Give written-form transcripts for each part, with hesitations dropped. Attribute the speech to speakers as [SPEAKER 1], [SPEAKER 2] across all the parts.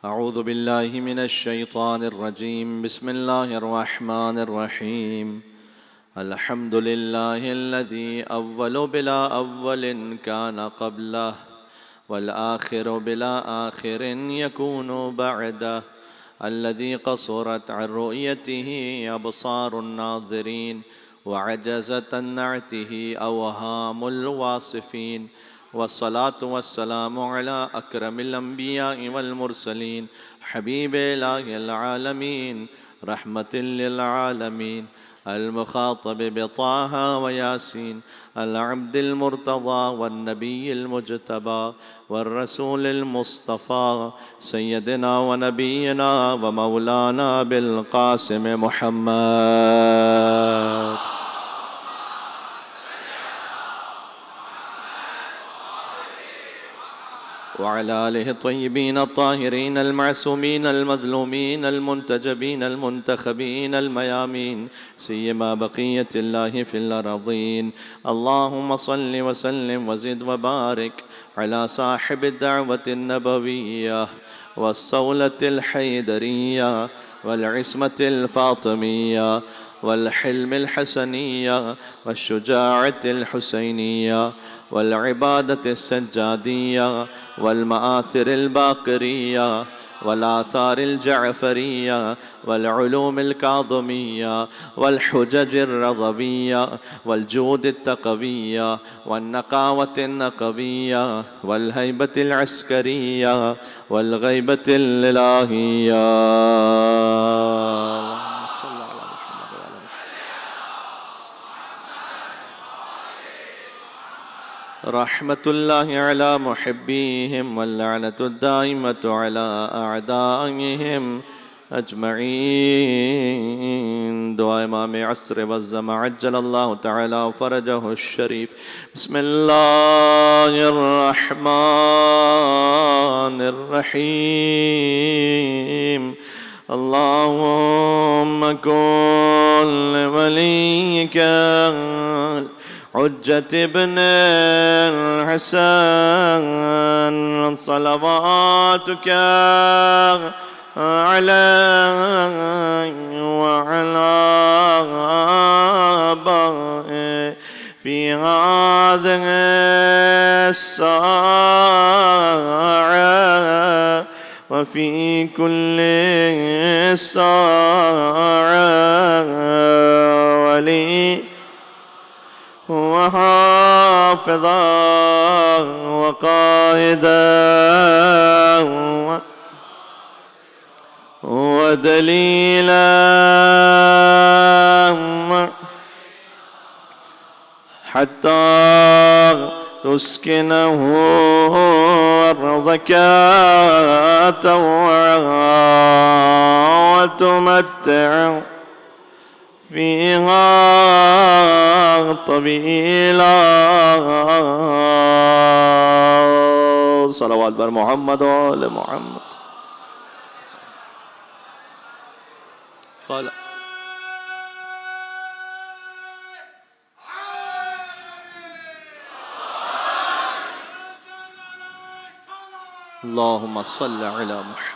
[SPEAKER 1] أعوذ بالله من الشيطان الرجيم. بسم الله الرحمن الرحيم. الحمد لله الذي أول بلا أول كان قبله، والآخر بلا آخر يكون بعده، الذي قصرت عن رؤيته أبصار الناظرين وعجزت عن نعته أوهام الواصفين، والصلاة والسلام على أكرم الأنبياء والمرسلين، حبيب إله العالمين، رحمة للعالمين، المخاطب بطه وياسين، العبد المرتضى والنبي المجتبى والرسول المصطفى، سيدنا ونبينا ومولانا بالقاسم محمد وعلى آله الطيبين الطاهرين المعصومين المظلومين المنتجبين المنتخبين الميامين، سيما بقية الله في الأرضين. اللهم صل وسلم وزد وبارك على صاحب الدعوة النبوية والصولة الحيدرية والعصمة الفاطمية والحلم الحسنية والشجاعة الحسينية والعبادة السجادية والمآثر الباقرية والآثار الجعفرية والعلوم الكاظمية والحجج الرضوية والجود التقوية والنقاوة النقوية والهيبة العسكرية والغيبة الإلهية. رحمة الله على محبيهم واللعنة الدائمة على أعدائهم أجمعين. دعاء إمام عصر والزمان عجل الله تعالى فرجه الشريف. بسم الله الرحمن الرحيم. اللهم كن لوليك حجة ابن الحسن صلواتك عليه وعلى آبائه في هذه الساعة وفي كل ساعة، ولي وحافظا وقائدا ودليلا حتى تسكنه أرضك طوعا وتمتع فيها طويلا. صلوات بر محمد وآل محمد. قال اللهم صل على محمد.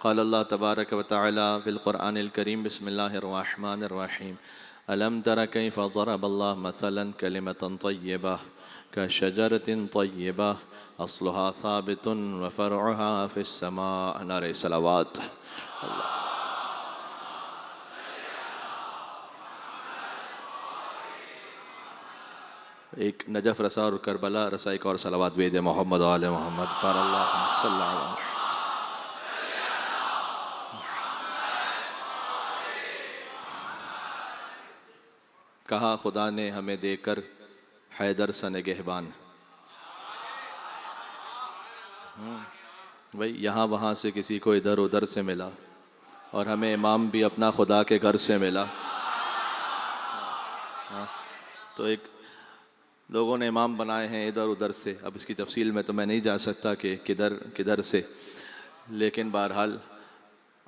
[SPEAKER 1] قال الله تبارك وتعالى في القرآن الكريم. بسم الله الرحمن الرحيم. ألم تر كيف ضرب الله مثلا كلمة طيبة كشجرة طيبة أصلها ثابت وفرعها في السماء. نعرہ صلوات. ایک نجف رسا اور کربلا رسا ایک اور صلوات بید محمد و آل محمد پر اللہم صلی اللہ علیہ وسلم. کہا خدا نے ہمیں دے کر حیدر سا نگہبان. بھئی یہاں وہاں سے کسی کو ادھر ادھر سے ملا اور ہمیں امام بھی اپنا خدا کے گھر سے ملا. تو ایک لوگوں نے امام بنائے ہیں ادھر ادھر سے. اب اس کی تفصیل میں تو میں نہیں جا سکتا کہ کدھر سے، لیکن بہرحال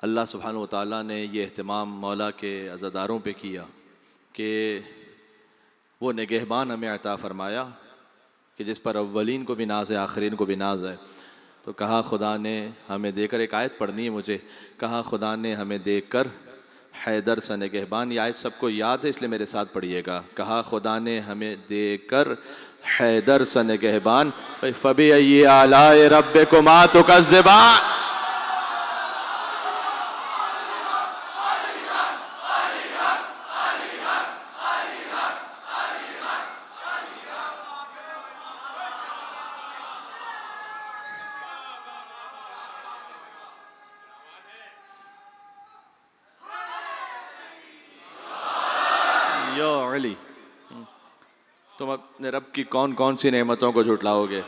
[SPEAKER 1] اللہ سبحانہ وتعالیٰ نے یہ اہتمام مولا کے عزاداروں پہ کیا کہ وہ نگہبان ہمیں عطا فرمایا کہ جس پر اولین کو بھی ناز ہے آخرین کو بھی ناز ہے. تو کہا خدا نے ہمیں دے کر، ایک آیت پڑھنی ہے مجھے، کہا خدا نے ہمیں دے کر حیدر سا نگہبان. یہ آیت سب کو یاد ہے اس لیے میرے ساتھ پڑھیے گا. کہا خدا نے ہمیں دے کر حیدر سا نگہبان، فَبِأَيِّ آلَاءِ رَبِّكُمَا تُكَذِّبَانِ. یا علی، تم اپنے رب کی کون کون سی نعمتوں کو جھٹلاؤ گے؟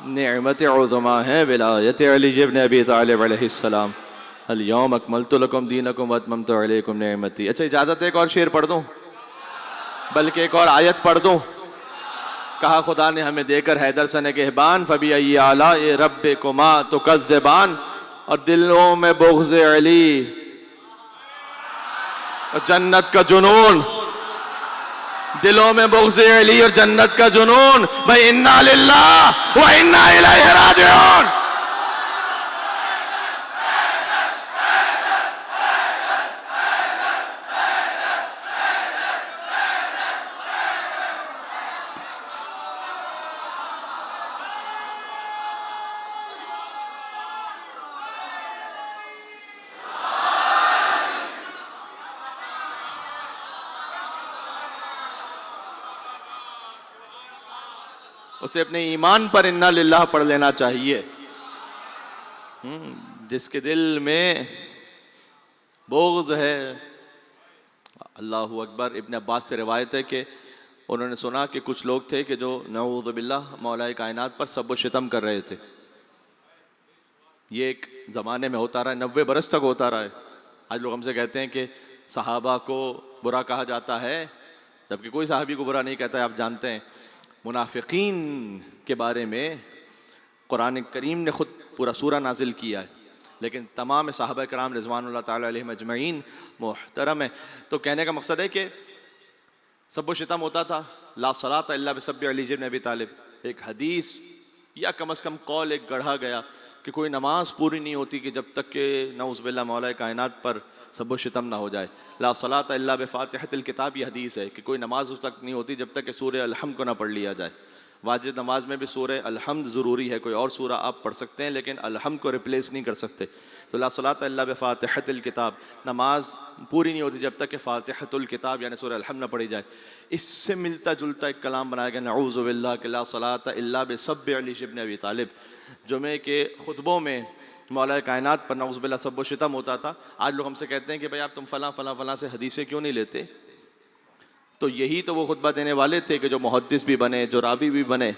[SPEAKER 1] نعمت عظمیٰ ہے ولایت علی ابن ابی طالب علیہ السلام. الیوم اکملت لکم دینکم واتممت علیکم نعمتی. اچھا اجازت ہے ایک اور شعر پڑھ دوں، بلکہ ایک اور آیت پڑھ دوں. کہا خدا نے ہمیں دے کر حیدر سا نگہبان، فبأي آلاء ربكما تكذبان. اور دلوں میں بغض علی اور جنت کا جنون، دلوں میں بغض علی اور جنت کا جنون. بھائی انا للہ و انا الیہ راجعون. اسے اپنے ایمان پر انا للہ پڑھ لینا چاہیے. جس کے دل میں بغض ہے. اللہ اکبر. ابن عباس سے روایت ہے کہ انہوں نے سنا کہ کچھ لوگ تھے کہ جو نعوذ باللہ مولا کائنات پر سب و شتم کر رہے تھے. یہ ایک زمانے میں ہوتا رہا ہے، 90 برس تک ہوتا رہا ہے. آج لوگ ہم سے کہتے ہیں کہ صحابہ کو برا کہا جاتا ہے، جبکہ کوئی صحابی کو برا نہیں کہتا ہے. آپ جانتے ہیں منافقین کے بارے میں قرآن کریم نے خود پورا سورہ نازل کیا ہے، لیکن تمام صحابہ کرام رضوان اللہ تعالیٰ علیہم اجمعین محترم ہے. تو کہنے کا مقصد ہے کہ سب و شتم ہوتا تھا. لا صلاۃ الا بسب علی ابن ابی طالب. ایک حدیث یا کم از کم قول ایک گڑھا گیا کہ کوئی نماز پوری نہیں ہوتی کہ جب تک کہ نعوذ باللہ مولا کائنات پر سب و شتم نہ ہو جائے. لا صلاۃ الا بفاتحۃ الکتاب. یہ حدیث ہے کہ کوئی نماز اس تک نہیں ہوتی جب تک کہ سورہ الحمد کو نہ پڑھ لیا جائے. واجب نماز میں بھی سورہ الحمد ضروری ہے. کوئی اور سورہ آپ پڑھ سکتے ہیں لیکن الحمد کو ریپلیس نہیں کر سکتے. تو لا صلاۃ الا بفاتحۃ الکتاب. نماز پوری نہیں ہوتی جب تک کہ فاتحۃ الکتاب یعنی سورہ الحمد نہ پڑھی جائے. اس سے ملتا جلتا ایک کلام بنایا گیا نعوذ باللہ کہ لا صلاۃ الا بسب علی ابن ابی طالب. جمعے کے خطبوں میں مولا کائنات پر نعوذ باللہ سب و شتم ہوتا تھا. آج لوگ ہم سے کہتے ہیں کہ بھائی آپ تم فلاں فلاں فلاں سے حدیثیں کیوں نہیں لیتے؟ تو یہی تو وہ خطبہ دینے والے تھے کہ جو محدث بھی بنے، جو راوی بھی بنے.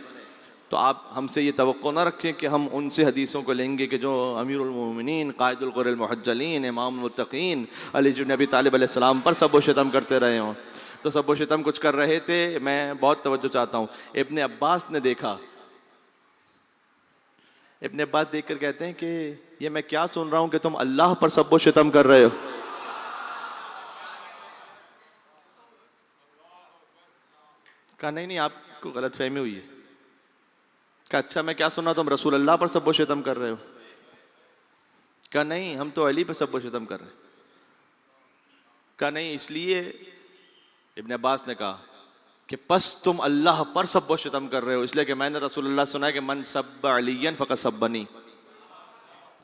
[SPEAKER 1] تو آپ ہم سے یہ توقع نہ رکھیں کہ ہم ان سے حدیثوں کو لیں گے کہ جو امیر المومنین، قائد الغر المحجلین، امام المتقین علی بن ابی طالب علیہ السلام پر سب و شتم کرتے رہے ہوں. تو سب و شتم کچھ کر رہے تھے. میں بہت توجہ چاہتا ہوں. ابن عباس نے دیکھا، ابن عباس دیکھ کر کہتے ہیں کہ یہ میں کیا سن رہا ہوں کہ تم اللہ پر سب و شتم کر رہے ہو. کہا نہیں آپ کو غلط فہمی ہوئی ہے. کہا اچھا میں کیا سنا تم رسول اللہ پر سب و شتم کر رہے ہو؟ کہا نہیں ہم تو علی پر سب و شتم کر رہے ہیں. کہا نہیں اس لیے ابن عباس نے کہا کہ پس تم اللہ پر سب و شتم کر رہے ہو اس لیے کہ میں نے رسول اللہ سنا ہے کہ من سب علی فقط سبنی.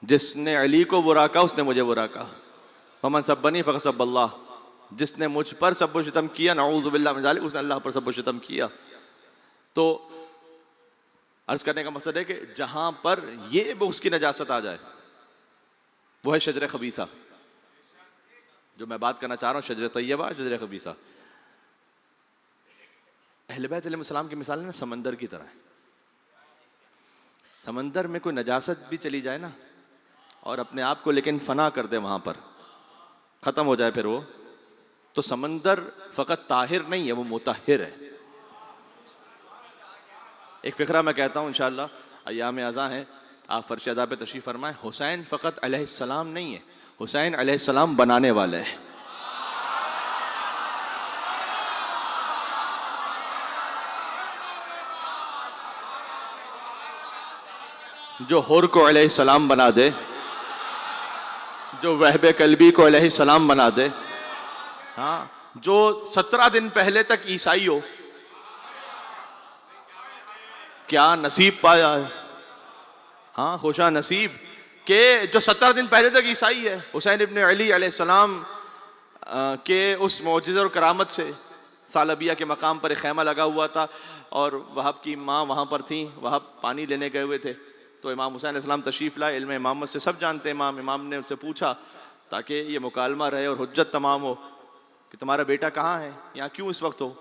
[SPEAKER 1] جس نے علی کو برا کہا اس نے مجھے برا کہا. ومن سبنی فقط سب اللہ. جس نے مجھ پر سب و شتم کیا نعوذ باللہ من ذالک اس نے اللہ پر سب و شتم کیا. تو عرض کرنے کا مقصد ہے کہ جہاں پر یہ اس کی نجاست آ جائے وہ ہے شجر خبیثہ. جو میں بات کرنا چاہ رہا ہوں شجر طیبہ، شجر خبیثہ. اہل بیت علیہ السلام کی مثال نا سمندر کی طرح ہے. سمندر میں کوئی نجاست بھی چلی جائے نا اور اپنے آپ کو لیکن فنا کر دے، وہاں پر ختم ہو جائے پھر وہ، تو سمندر فقط طاہر نہیں ہے، وہ مطہر ہے. ایک فقرہ میں کہتا ہوں انشاءاللہ، ایام ازاں ہیں، آپ فرش ادا پہ تشریف فرمائیں. حسین فقط علیہ السلام نہیں ہے، حسین علیہ السلام بنانے والے ہیں. جو حر کو علیہ السلام بنا دے، جو وہب قلبی کو علیہ السلام بنا دے، ہاں، جو 17 دن پہلے تک عیسائی ہو، کیا نصیب پایا ہے؟ ہاں، خوشا نصیب کہ جو 17 دن پہلے تک عیسائی ہے۔ حسین ابن علی علیہ السلام کے اس معجزہ اور کرامت سے ثعلبیہ کے مقام پر ایک خیمہ لگا ہوا تھا، اور وہب کی ماں وہاں پر تھیں، وہب پانی لینے گئے ہوئے تھے، تو امام حسین علیہ السلام تشریف لائے، علم امامت سے سب جانتے ہیں امام نے اس سے پوچھا تاکہ یہ مکالمہ رہے اور حجت تمام ہو کہ تمہارا بیٹا کہاں ہے، یہاں کیوں اس وقت ہو؟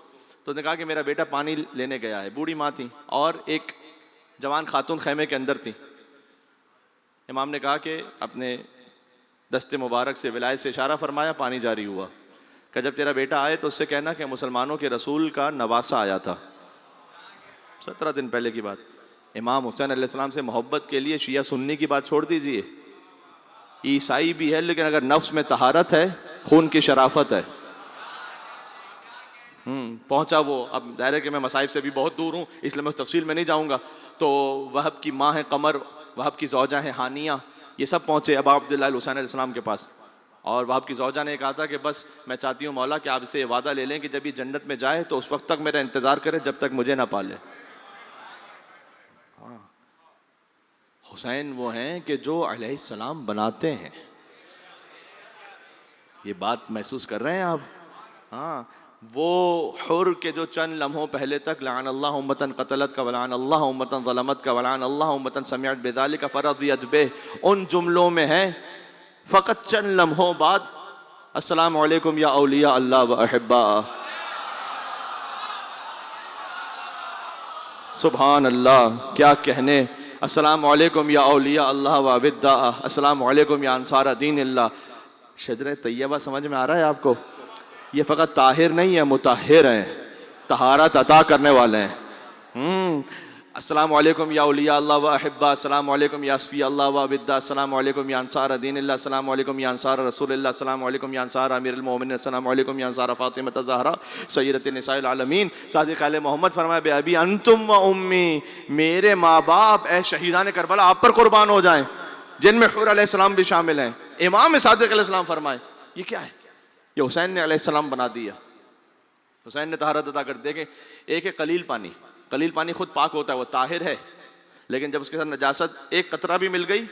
[SPEAKER 1] تو نے کہا کہ میرا بیٹا پانی لینے گیا ہے۔ بوڑھی ماں تھی اور ایک جوان خاتون خیمے کے اندر تھی۔ امام نے کہا کہ اپنے دست مبارک سے ولایت سے اشارہ فرمایا، پانی جاری ہوا، کہ جب تیرا بیٹا آئے تو اس سے کہنا کہ مسلمانوں کے رسول کا نواسہ آیا تھا۔ 17 دن پہلے کی بات۔ امام حسین علیہ السلام سے محبت کے لیے شیعہ سنی کی بات چھوڑ دیجئے، عیسائی بھی ہے لیکن اگر نفس میں طہارت ہے، خون کی شرافت ہے، پہنچا وہ۔ اب ظاہر ہے کہ میں مصائب سے بھی بہت دور ہوں، اس لیے میں اس تفصیل میں نہیں جاؤں گا۔ تو وہب کی ماں ہے قمر، وہب کی زوجہ ہے ہانیہ، یہ سب پہنچے ابا عبداللہ حسین علیہ السلام کے پاس، اور وہب کی زوجہ نے کہا تھا کہ بس میں چاہتی ہوں مولا کہ آپ اسے وعدہ لے لیں کہ جب یہ جنت میں جائے تو اس وقت تک میرا انتظار کرے جب تک مجھے نہ پالے۔ حسین وہ ہیں کہ جو علیہ السلام بناتے ہیں۔ یہ بات محسوس کر رہے ہیں آپ؟ ہاں، وہ حر کے جو چند لمحوں پہلے تک لعن اللہ امتن قتلت کا ولعن اللہ امتن ظلمت کا ولعن اللہ امتن سمعت بذالک فرضیت بہ، ان جملوں میں ہے فقط چند لمحوں بعد السلام علیکم یا اولیاء اللہ و احباء، سبحان اللہ، کیا کہنے، السلام علیکم یا اولیاء اللہ و وداء، السلام علیکم یا انصار دین اللہ۔ شجرہ طیبہ سمجھ میں آ رہا ہے آپ کو؟ یہ فقط طاہر نہیں ہے، مطہر ہیں، طہارت عطا کرنے والے ہیں۔ السلام علیکم یا اولیاء اللہ و احباء، السلام علیکم یا اصفیاء اللہ و وداء، السلام علیکم یا انصار دین اللہ، السلام علیکم یا انصار رسول اللہ، السلام علیکم یا انصار امیر المومنین، السلام علیکم یا انصار فاطمہ الزہرا سیدۃ نساء العالمین۔ صادق آل محمد فرمایا بے ابی انتم و امی، میرے ماں باپ اے شہیدان کربلا آپ پر قربان ہو جائیں، جن میں حور علیہ السلام بھی شامل ہیں۔ امام صادق علیہ السلام فرمائے یہ کیا ہے؟ یہ حسین نے علیہ السلام بنا دیا، حسین نے طہارت عطا کر۔ دیکھیں، ایک ہے قلیل پانی، قلیل پانی خود پاک ہوتا ہے، وہ طاہر ہے، لیکن جب اس کے ساتھ نجاست ایک قطرہ بھی مل گئی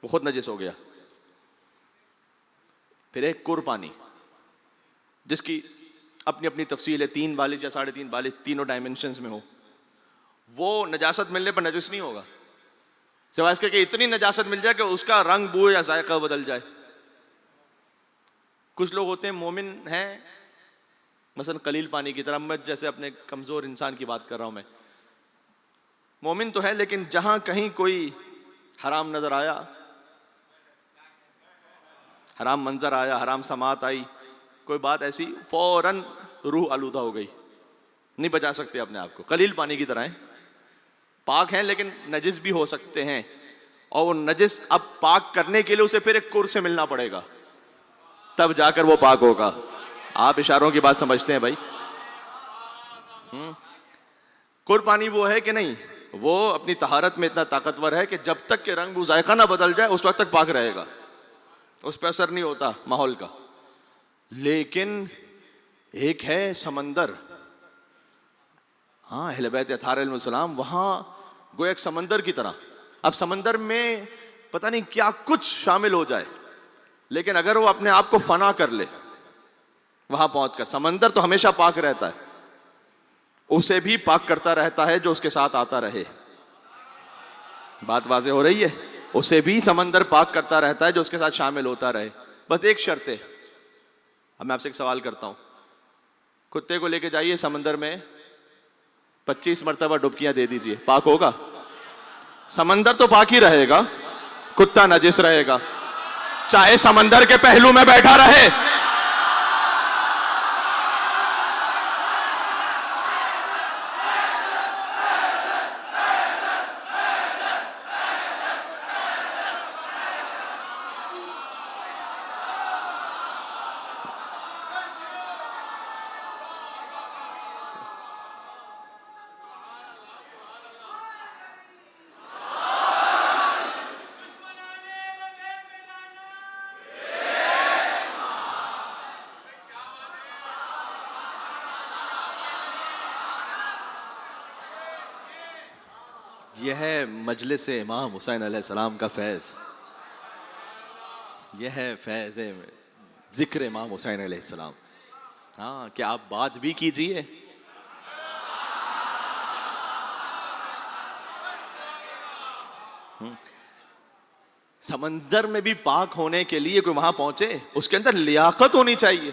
[SPEAKER 1] وہ خود نجس ہو گیا۔ پھر ایک کر پانی، جس کی اپنی اپنی تفصیل ہے، 3 بالغ یا 3.5 بالغ، تینوں ڈائمنشنز میں ہو، وہ نجاست ملنے پر نجس نہیں ہوگا، سوائے اس کے کہ اتنی نجاست مل جائے کہ اس کا رنگ، بو یا ذائقہ بدل جائے۔ کچھ لوگ ہوتے ہیں مومن ہیں، مثلا قلیل پانی کی طرح، میں جیسے اپنے کمزور انسان کی بات کر رہا ہوں، میں مومن تو ہے لیکن جہاں کہیں کوئی حرام نظر آیا، حرام منظر آیا، حرام سماعت آئی، کوئی بات ایسی، فوراً روح آلودہ ہو گئی، نہیں بچا سکتے اپنے آپ کو۔ قلیل پانی کی طرح ہیں، پاک ہیں لیکن نجس بھی ہو سکتے ہیں، اور وہ نجس اب پاک کرنے کے لیے اسے پھر ایک کر سے ملنا پڑے گا، تب جا کر وہ پاک ہوگا۔ آپ اشاروں کی بات سمجھتے ہیں بھائی؟ کر پانی وہ ہے کہ نہیں، وہ اپنی طہارت میں اتنا طاقتور ہے کہ جب تک کہ رنگ و ذائقہ نہ بدل جائے اس وقت تک پاک رہے گا، اس پہ اثر نہیں ہوتا ماحول کا۔ لیکن ایک ہے سمندر، ہاں، اہل بیت اطہار علیہ السلام وہاں گویا ایک سمندر کی طرح، اب سمندر میں پتہ نہیں کیا کچھ شامل ہو جائے، لیکن اگر وہ اپنے آپ کو فنا کر لے وہاں پہنچ کر، سمندر تو ہمیشہ پاک رہتا ہے، اسے بھی پاک کرتا رہتا ہے جو اس کے ساتھ آتا رہے۔ بات واضح ہو رہی ہے؟ اسے بھی سمندر پاک کرتا رہتا ہے جو اس کے ساتھ شامل ہوتا رہے، بس ایک شرط ہے۔ اب میں آپ سے ایک سوال کرتا ہوں، کتے کو لے کے جائیے سمندر میں 25 مرتبہ ڈبکیاں دے دیجئے، پاک ہوگا؟ سمندر تو پاک ہی رہے گا، کتا نجس رہے گا، چاہے سمندر کے پہلو میں بیٹھا رہے۔ یہ ہے مجلس امام حسین علیہ السلام کا فیض، یہ ہے فیض ذکر امام حسین علیہ السلام. ہاں کہ آپ بات بھی کیجئے، سمندر میں بھی پاک ہونے کے لیے کوئی وہاں پہنچے اس کے اندر لیاقت ہونی چاہیے،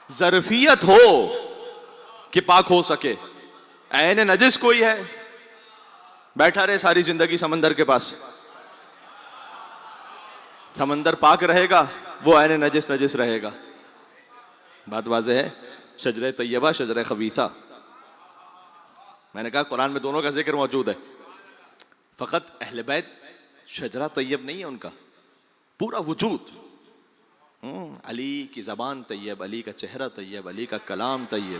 [SPEAKER 1] ظرفیت ہو کہ پاک ہو سکے. عین نجس کوئی ہے بیٹھا رہے ساری زندگی سمندر کے پاس، سمندر پاک رہے گا وہ عین نجس نجس رہے گا. بات واضح ہے. شجرہ طیبہ، شجرہ خبیثہ، میں نے کہا قرآن میں دونوں کا ذکر موجود ہے. فقط اہل بیت شجرہ طیب نہیں ہے ان کا، پورا وجود. علی کی زبان طیب، علی کا چہرہ طیب، علی کا کلام طیب.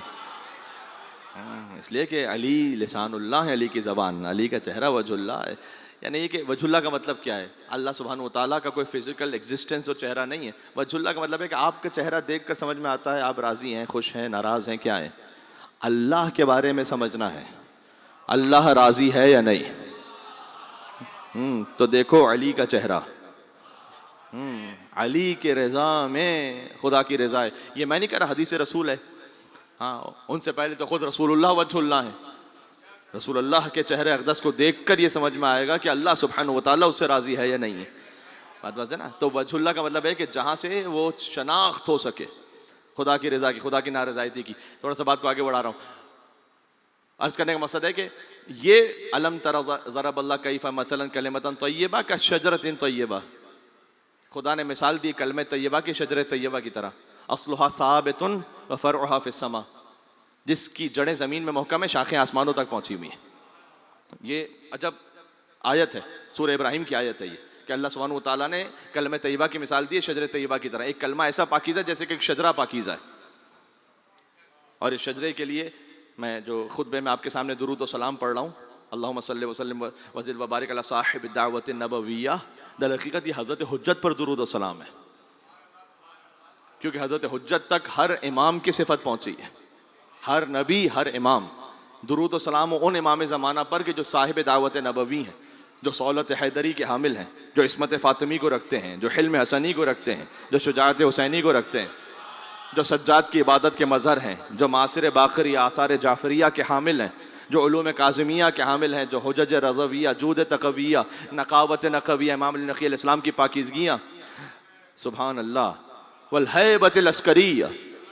[SPEAKER 1] اس لیے کہ علی لسان اللہ ہے، علی کی زبان، علی کا چہرہ وجہ اللہ ہے. یعنی یہ کہ وجہ اللہ کا مطلب کیا ہے؟ اللہ سبحانہ وتعالیٰ کا کوئی فزیکل ایگزسٹنس اور چہرہ نہیں ہے. وجہ اللہ کا مطلب ہے کہ آپ کا چہرہ دیکھ کر سمجھ میں آتا ہے آپ راضی ہیں، خوش ہیں، ناراض ہیں، کیا ہیں. اللہ کے بارے میں سمجھنا ہے اللہ راضی ہے یا نہیں. تو دیکھو علی کا چہرہ، علی کے رضا میں خدا کی رضا ہے. یہ میں نہیں کہہ رہا، حدیث رسول ہے. ہاں ان سے پہلے تو خود رسول اللہ وجہ اللہ ہے. رسول اللہ کے چہرے اقدس کو دیکھ کر یہ سمجھ میں آئے گا کہ اللہ سبحانہ وتعالیٰ اس سے راضی ہے یا نہیں ہے. بات بات ہے نا. تو وجہ اللہ کا مطلب ہے کہ جہاں سے وہ شناخت ہو سکے خدا کی رضا کی، خدا کی نارضائیتی کی. تھوڑا سا بات کو آگے بڑھا رہا ہوں. عرض کرنے کا مقصد ہے کہ یہ علم تر ضرب اللہ کیف مثلا کلمۃ طیبہ کشجرۃ طیبہ، خدا نے مثال دی کلمہ طیبہ کی شجر طیبہ کی طرح. اصلھا ثابت وفرعھا فی السماء، جس کی جڑیں زمین میں محکم ہیں، شاخیں آسمانوں تک پہنچی ہوئی ہیں. یہ عجب آیت ہے، سورہ ابراہیم کی آیت ہے یہ، کہ اللہ سبحانہ وتعالیٰ نے کلمہ طیبہ کی مثال دی ہے شجر طیبہ کی طرح. ایک کلمہ ایسا پاکیزہ جیسے کہ ایک شجرہ پاکیزہ ہے. اور اس شجرے کے لیے میں جو خطبے میں آپ کے سامنے درود و سلام پڑھ رہا ہوں، اللہم صلی وسلم وزد وبارک علی صاحب الدعوۃ النبویہ، در حقیقت یہ حضرت حجت پر درود و سلام ہے، کیونکہ حضرت حجت تک ہر امام کی صفت پہنچی ہے، ہر نبی، ہر امام. درود و سلام ان امام زمانہ پر کہ جو صاحب دعوت نبوی ہیں، جو صولت حیدری کے حامل ہیں، جو عصمت فاطمی کو رکھتے ہیں، جو حلم حسنی کو رکھتے ہیں، جو شجاعت حسینی کو رکھتے ہیں، جو سجاد کی عبادت کے مظہر ہیں، جو معاصر باقری آثار جعفریہ کے حامل ہیں، جو علوم کاظمیہ کے حامل ہیں، جو حجج رضویہ، جود تقویہ، نقاوت نقویہ، امام نقی علیہ السلام کی پاکیزگیاں، سبحان اللہ، والہیبت العسکریہ،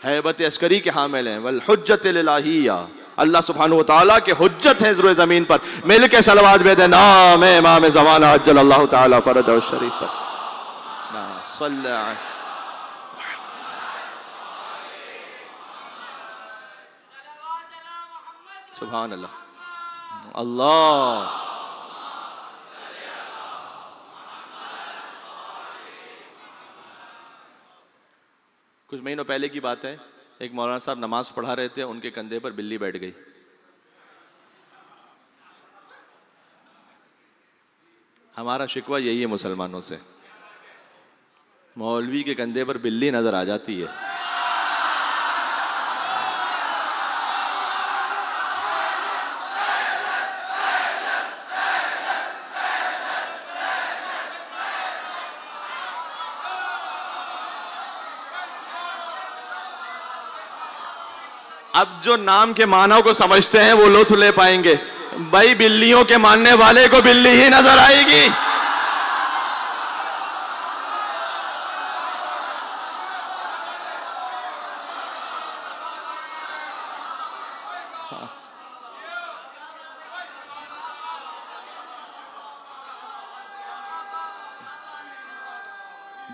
[SPEAKER 1] ہیبت عسکری کے حامل ہیں، والحجت الالہیہ، اللہ سبحانہ وتعالیٰ کے حجت ہیں زر زمین پر. مل کے صلوات بھیجیں نام امام زمانہ عجل اللہ تعالیٰ فرجہ الشریف پر. صلی اللہ سبحان اللہ. اللہ کچھ مہینوں پہلے کی بات ہے، ایک مولانا صاحب نماز پڑھا رہے تھے، ان کے کندھے پر بلی بیٹھ گئی. ہمارا شکوہ یہی ہے مسلمانوں سے، مولوی کے کندھے پر بلی نظر آ جاتی ہے. اب جو نام کے معنی کو سمجھتے ہیں وہ لطف لے پائیں گے. بھائی بلیوں کے ماننے والے کو بلی ہی نظر آئے گی.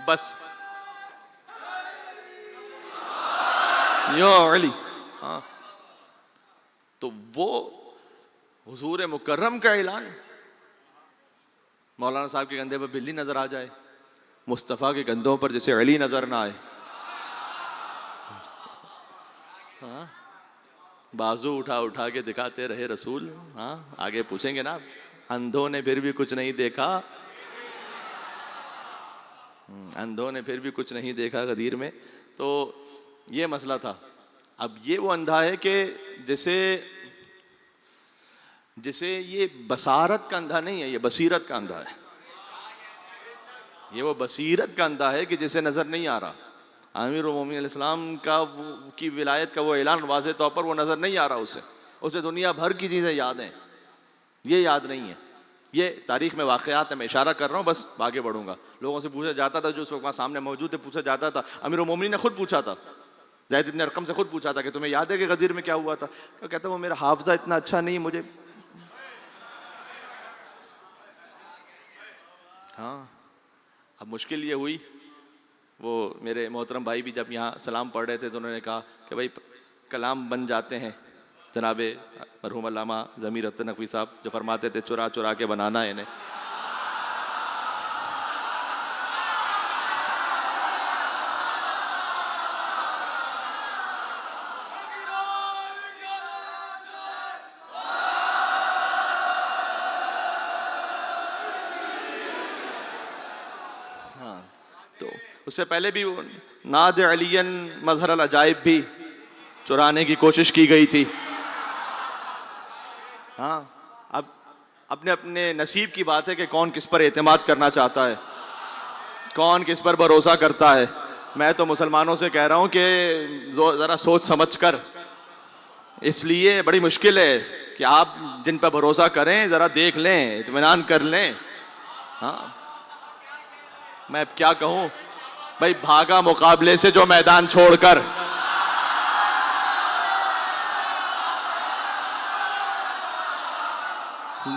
[SPEAKER 1] بس یا علی. تو وہ حضور مکرم کا اعلان، مولانا صاحب کے کندھے پر بلی نظر آ جائے، مصطفیٰ کے کندھوں پر جسے علی نظر نہ آئے. بازو اٹھا اٹھا کے دکھاتے رہے رسول. ہاں آگے پوچھیں گے نا، اندھوں نے پھر بھی کچھ نہیں دیکھا، اندھوں نے پھر بھی کچھ نہیں دیکھا غدیر میں. تو یہ مسئلہ تھا. اب یہ وہ اندھا ہے کہ جسے جسے یہ بصارت کا اندھا نہیں ہے، یہ بصیرت کا اندھا ہے. یہ وہ بصیرت کا اندھا ہے کہ جسے نظر نہیں آ رہا. امیر المومنین علیہ السلام کی ولایت کا وہ اعلان واضح طور پر وہ نظر نہیں آ رہا، اسے دنیا بھر کی چیزیں یاد ہیں، یہ یاد نہیں ہے. یہ تاریخ میں واقعات میں اشارہ کر رہا ہوں، بس آگے بڑھوں گا. لوگوں سے پوچھا جاتا تھا، جو اس وقت وہاں سامنے موجود تھے، پوچھا جاتا تھا. امیر المومنین نے خود پوچھا تھا، زید بن ارقم سے خود پوچھا تھا کہ تمہیں یاد ہے کہ غدیر میں کیا ہوا تھا؟ کہتا وہ میرا حافظہ اتنا اچھا نہیں مجھے. ہاں اب مشکل یہ ہوئی، وہ میرے محترم بھائی بھی جب یہاں سلام پڑھ رہے تھے تو انہوں نے کہا کہ بھائی کلام بن جاتے ہیں. جناب مرحوم علامہ ضمیر اختر نقوی صاحب جو فرماتے تھے چرا چرا کے بنانا ہے انہیں. ہاں تو اس سے پہلے بھی ناد علین مظہر العجائب بھی چرانے کی کوشش کی گئی تھی. ہاں اب اپنے اپنے نصیب کی بات ہے کہ کون کس پر اعتماد کرنا چاہتا ہے، کون کس پر بھروسہ کرتا ہے. میں تو مسلمانوں سے کہہ رہا ہوں کہ ذرا سوچ سمجھ کر، اس لیے بڑی مشکل ہے کہ آپ جن پر بھروسہ کریں ذرا دیکھ لیں، اطمینان کر لیں. ہاں میں اب کیا کہوں بھائی، بھاگا مقابلے سے جو میدان چھوڑ کر،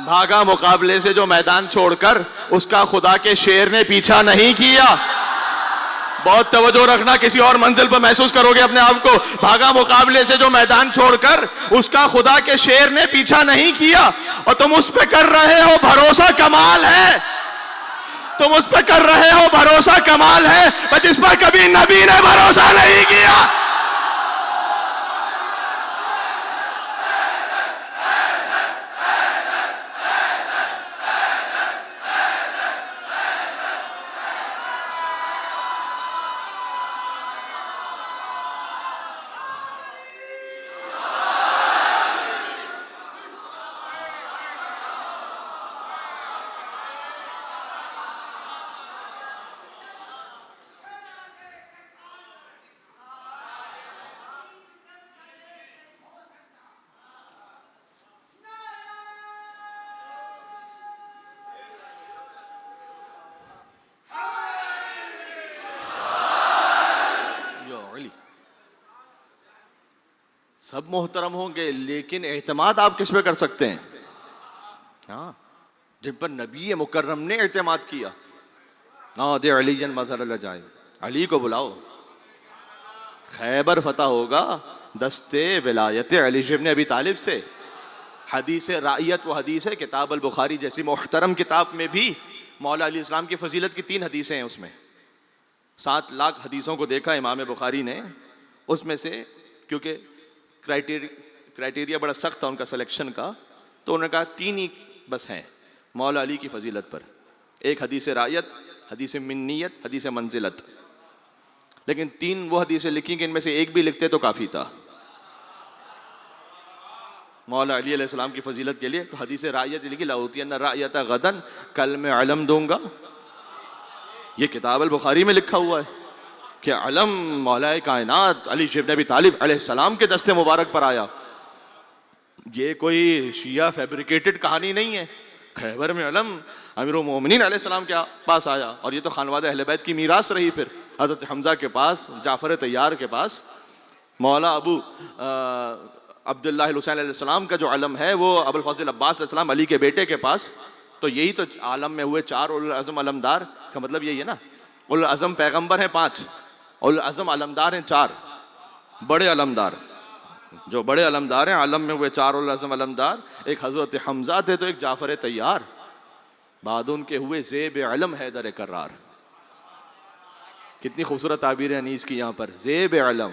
[SPEAKER 1] بھاگا مقابلے سے جو میدان چھوڑ کر، اس کا خدا کے شیر نے پیچھا نہیں کیا. بہت توجہ رکھنا، کسی اور منزل پر محسوس کرو گے اپنے آپ کو. بھاگا مقابلے سے جو میدان چھوڑ کر، اس کا خدا کے شیر نے پیچھا نہیں کیا. اور تم اس پہ کر رہے ہو بھروسہ، کمال ہے. تم اس پہ کر رہے ہو بھروسہ، کمال ہے، جس پر کبھی نبی نے بھروسہ نہیں کیا. سب محترم ہوں گے، لیکن اعتماد آپ کس پہ کر سکتے ہیں؟ ہاں جن پر نبی مکرم نے اعتماد کیا. ناد علی مظہر العجائب، علی کو بلاؤ. خیبر فتح ہوگا دستے ولایت علی ابن ابی طالب سے. حدیث رائیت وہ حدیث ہے، کتاب البخاری جیسی محترم کتاب میں بھی مولا علیہ السلام کی فضیلت کی 3 حدیثیں ہیں. اس میں 7 لاکھ حدیثوں کو دیکھا امام بخاری نے. اس میں سے کیونکہ کرائٹیریا بڑا سخت تھا ان کا سلیکشن کا، تو انہوں نے کہا 3 ہی بس ہیں مولا علی کی فضیلت پر. ایک حدیث رائیت، حدیث منیت، حدیث منزلت. لیکن 3 وہ حدیثیں لکھی کہ ان میں سے ایک بھی لکھتے تو کافی تھا مولا علی علیہ السلام کی فضیلت کے لیے. تو حدیث رائیت لکھی، لَأُوتِيَنَّ الرَّائِيَةَ غَدًا، کل میں علم دوں گا. یہ کتاب البخاری میں لکھا ہوا ہے کہ علم مولا کائنات علی ابن ابی طالب علیہ السلام کے دست مبارک پر آیا. یہ کوئی شیعہ فیبریکیٹڈ کہانی نہیں ہے. خیبر میں علم امیر المومنین علیہ السلام کے پاس آیا، اور یہ تو خانوادہ اہل بیت کی میراث رہی. پھر حضرت حمزہ کے پاس، جعفر طیار کے پاس، مولا ابو عبداللہ الحسین علیہ السلام کا جو علم ہے وہ ابو الفضل عباس علیہ السلام علی کے بیٹے کے پاس. تو یہی تو عالم میں ہوئے 4 اولو العزم علمدار. اس کا مطلب یہی ہے نا، اولو العزم پیغمبر ہیں 5، اولو العزم علمدار ہیں 4. بڑے علمدار، جو بڑے علمدار ہیں عالم میں ہوئے 4 اولو العزم علمدار. ایک حضرت حمزہ تھے تو ایک جعفر طیار. بعد ان کے ہوئے زیب علم حیدر کرار. کتنی خوبصورت تعبیر ہے انیس کی یہاں پر، زیب علم،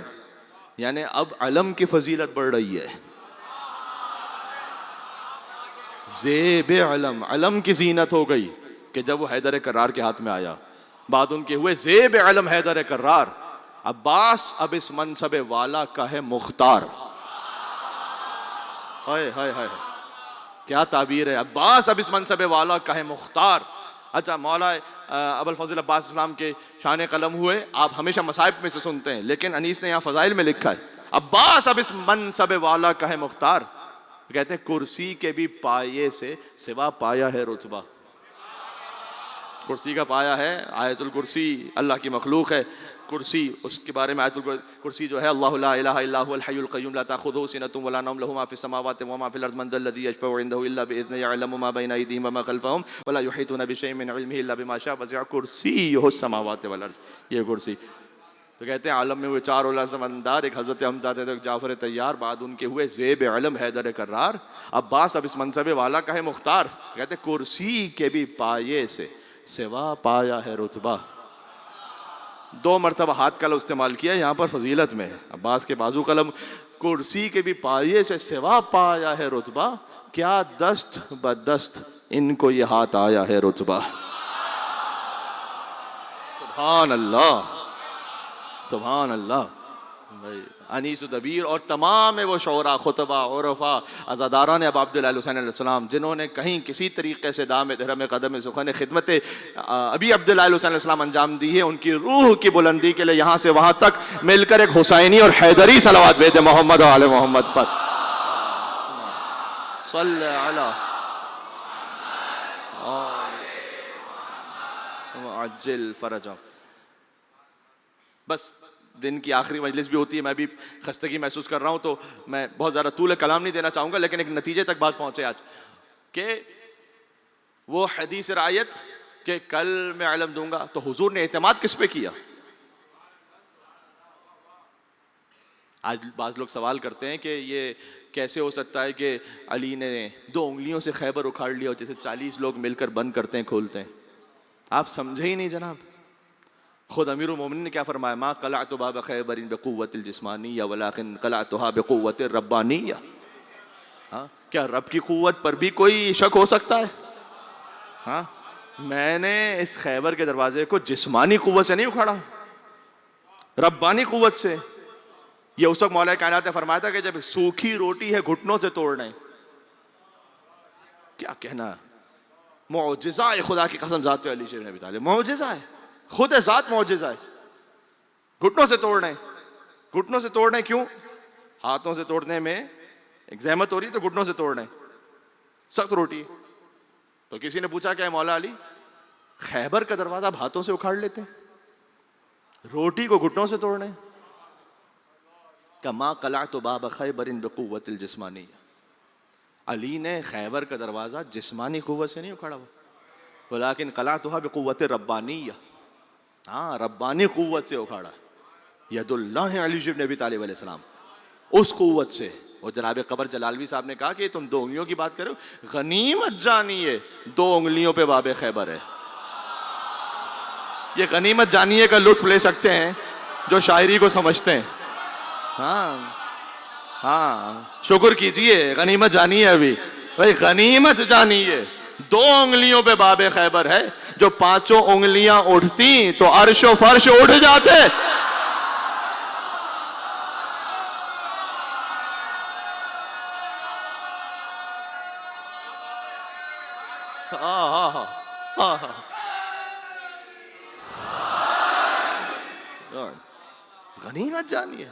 [SPEAKER 1] یعنی اب علم کی فضیلت بڑھ رہی ہے. زیب علم، علم کی زینت ہو گئی کہ جب وہ حیدر کرار کے ہاتھ میں آیا. بعد ان کے ہوئے زیب علم حیدر کرار. عباس اب اس منصب والا کا ہے مختار. ہائے ہائے ہائے. کیا تعبیر ہے، عباس اب اس منصب والا کا ہے مختار. اچھا، مولا ابو الفضل عباس اسلام کے شان قلم ہوئے، آپ ہمیشہ مصائب میں سے سنتے ہیں، لیکن انیس نے یہاں فضائل میں لکھا ہے عباس اب اس منصب والا کا ہے مختار. کہتے ہیں کرسی کے بھی پائے سے سوا پایا ہے رتبہ. کرسی کا پایا ہے آیت الکرسی، اللہ کی مخلوق ہے کرسی. اس کے بارے میں آیت الکرسی جو ہے، اللہ لا الہ الا هو الحی القیوم لا تاخذہ سنۃ ولا نوم له ما فی السماوات وما فی الارض من ذا الذی یشفع عنده الا باذنہ یعلم ما بین ایدیہم وما خلفہم ولا یحیطون بشیء من علمہ الا بما شاء وسع کرسیہ السماوات والارض. یہ کرسی. تو کہتے ہیں عالم میں ہوئے چار اولا سمندار، ایک حضرت حمزہ تھے، ایک جعفر طیار، بعد ان کے ہوئے زیب علم حیدر کرار. عباس اب اس منصب والا کا ہے مختار. کہتے ہیں کرسی کے بھی پائے سے سوا پایا ہے رتبہ. 2 مرتبہ ہاتھ قلم استعمال کیا یہاں پر فضیلت میں. عباس کے بازو قلم، کرسی کے بھی پائے سے سوا پایا ہے رتبہ، کیا دست بدست ان کو یہ ہاتھ آیا ہے رتبہ. سبحان اللہ، سبحان اللہ. انیس و دبیر اور تمام وہ شعراء، خطبہ، عرفاء، عزاداران اب عبداللہ حسین علیہ السلام، جنہوں نے کہیں کسی طریقے سے دام درہم قدم سخن خدمت ابھی عبداللہ علیہ السلام انجام دی ہے، ان کی روح کی بلندی کے لیے یہاں سے وہاں تک مل کر ایک حسینی اور حیدری صلوات بھیجیں محمد و آل محمد پر. صلی علی عجل فرجہ. بس دن کی آخری مجلس بھی ہوتی ہے، میں بھی خستگی محسوس کر رہا ہوں، تو میں بہت زیادہ طول کلام نہیں دینا چاہوں گا، لیکن ایک نتیجے تک بات پہنچے آج کہ وہ حدیث رعایت کہ کل میں علم دوں گا، تو حضور نے اعتماد کس پہ کیا؟ آج بعض لوگ سوال کرتے ہیں کہ یہ کیسے ہو سکتا ہے کہ علی نے 2 انگلیوں سے خیبر اکھاڑ لیا، جیسے 40 لوگ مل کر بند کرتے ہیں کھولتے ہیں. آپ سمجھے ہی نہیں جناب. خود امیر المومنین نے کیا فرمایا؟ ما قلعت باب خیبر بقوت الجسمانیہ ولکن قلعتها بقوت الربانیہ. کیا رب کی قوت پر بھی کوئی شک ہو سکتا ہے؟ میں نے اس خیبر کے دروازے کو جسمانی قوت سے نہیں اکھاڑا، ربانی قوت سے. یہ اس وقت مولا کائنات نے فرمایا تھا کہ جب سوکھی روٹی ہے گھٹنوں سے توڑنا ہے. کیا کہنا، معجزہ ہے خدا کی قسم، ذات علی شیر نبی طالب معجزہ ہے، خود ذات معجزہ ہے. گھٹنوں سے توڑنا ہے. گھٹنوں سے توڑنا ہے کیوں؟ ہاتھوں سے توڑنے میں ایک زحمت ہو رہی ہے، تو گھٹنوں سے توڑنا ہے، سخت روٹی. تو کسی نے پوچھا کہ مولا علی خیبر کا دروازہ آپ ہاتھوں سے اکھاڑ لیتے ہیں، روٹی کو گھٹنوں سے توڑنا ہے؟ کہ ما قلعت باب خیبر بقوت الجسمانیہ. علی نے خیبر کا دروازہ جسمانی قوت سے نہیں اکھاڑا ہوا، ولیکن قلعتها بقوت ربانیہ. ربانی قوت سے اکھاڑا. ید اللہ علی بن ابی طالب علیہ السلام، اس قوت سے. اور جناب قبر جلالوی صاحب نے کہا کہ تم 2 انگلیوں کی بات کرو، غنیمت جانیے 2 انگلیوں پہ باب خیبر ہے. یہ غنیمت جانیے کا لطف لے سکتے ہیں جو شاعری کو سمجھتے ہیں. شکر کیجئے، غنیمت جانیے. ابھی بھائی غنیمت جانیے 2 انگلیوں پہ باب خیبر ہے. جو 5 انگلیاں اٹھتی تو عرش و فرش اٹھ جاتے. غنیمت جانیے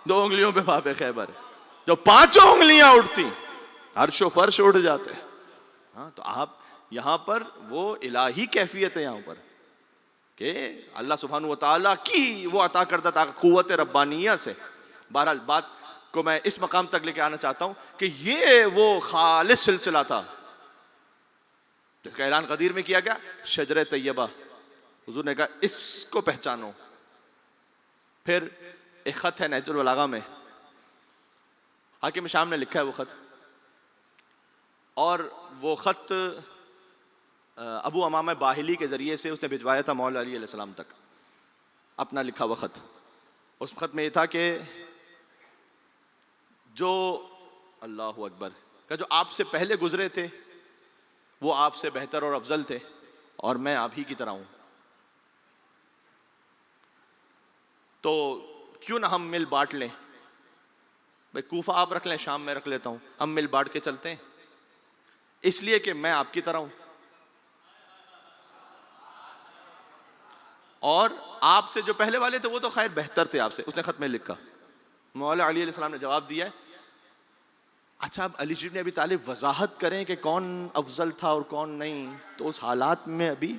[SPEAKER 1] 2 انگلیوں پہ باب خیبر ہے. جو 5 انگلیاں اٹھتی عرش و فرش اٹھ جاتے. تو آپ یہاں پر وہ الہی کیفیت ہے یہاں پر کہ اللہ سبحانہ وتعالیٰ کی وہ عطا کردہ طاقت قوت ربانیہ سے. بہرحال بات کو میں اس مقام تک لے کے آنا چاہتا ہوں کہ یہ وہ خالص سلسلہ تھا جس کا اعلان غدیر میں کیا گیا. شجر طیبہ، حضور نے کہا اس کو پہچانو. پھر ایک خط ہے نہج البلاغہ میں، حاکم شام نے لکھا ہے وہ خط، اور وہ خط ابو امامہ باہلی کے ذریعے سے اس نے بھجوایا تھا مولا علی علیہ السلام تک، اپنا لکھا ہوا خط. اس خط میں یہ تھا کہ جو اللہ اکبر کہ جو آپ سے پہلے گزرے تھے وہ آپ سے بہتر اور افضل تھے، اور میں آپ ہی کی طرح ہوں. تو کیوں نہ ہم مل بانٹ لیں. بھائی کوفہ آپ رکھ لیں، شام میں رکھ لیتا ہوں، ہم مل بانٹ کے چلتے ہیں. اس لیے کہ میں آپ کی طرح ہوں، اور آپ سے جو پہلے والے تھے وہ تو خیر بہتر تھے آپ سے. اس نے خط میں لکھا. مولا علی علیہ السلام نے جواب دیا ہے. اچھا اب علی جی نے ابی طالب وضاحت کریں کہ کون افضل تھا اور کون نہیں. تو اس حالات میں ابھی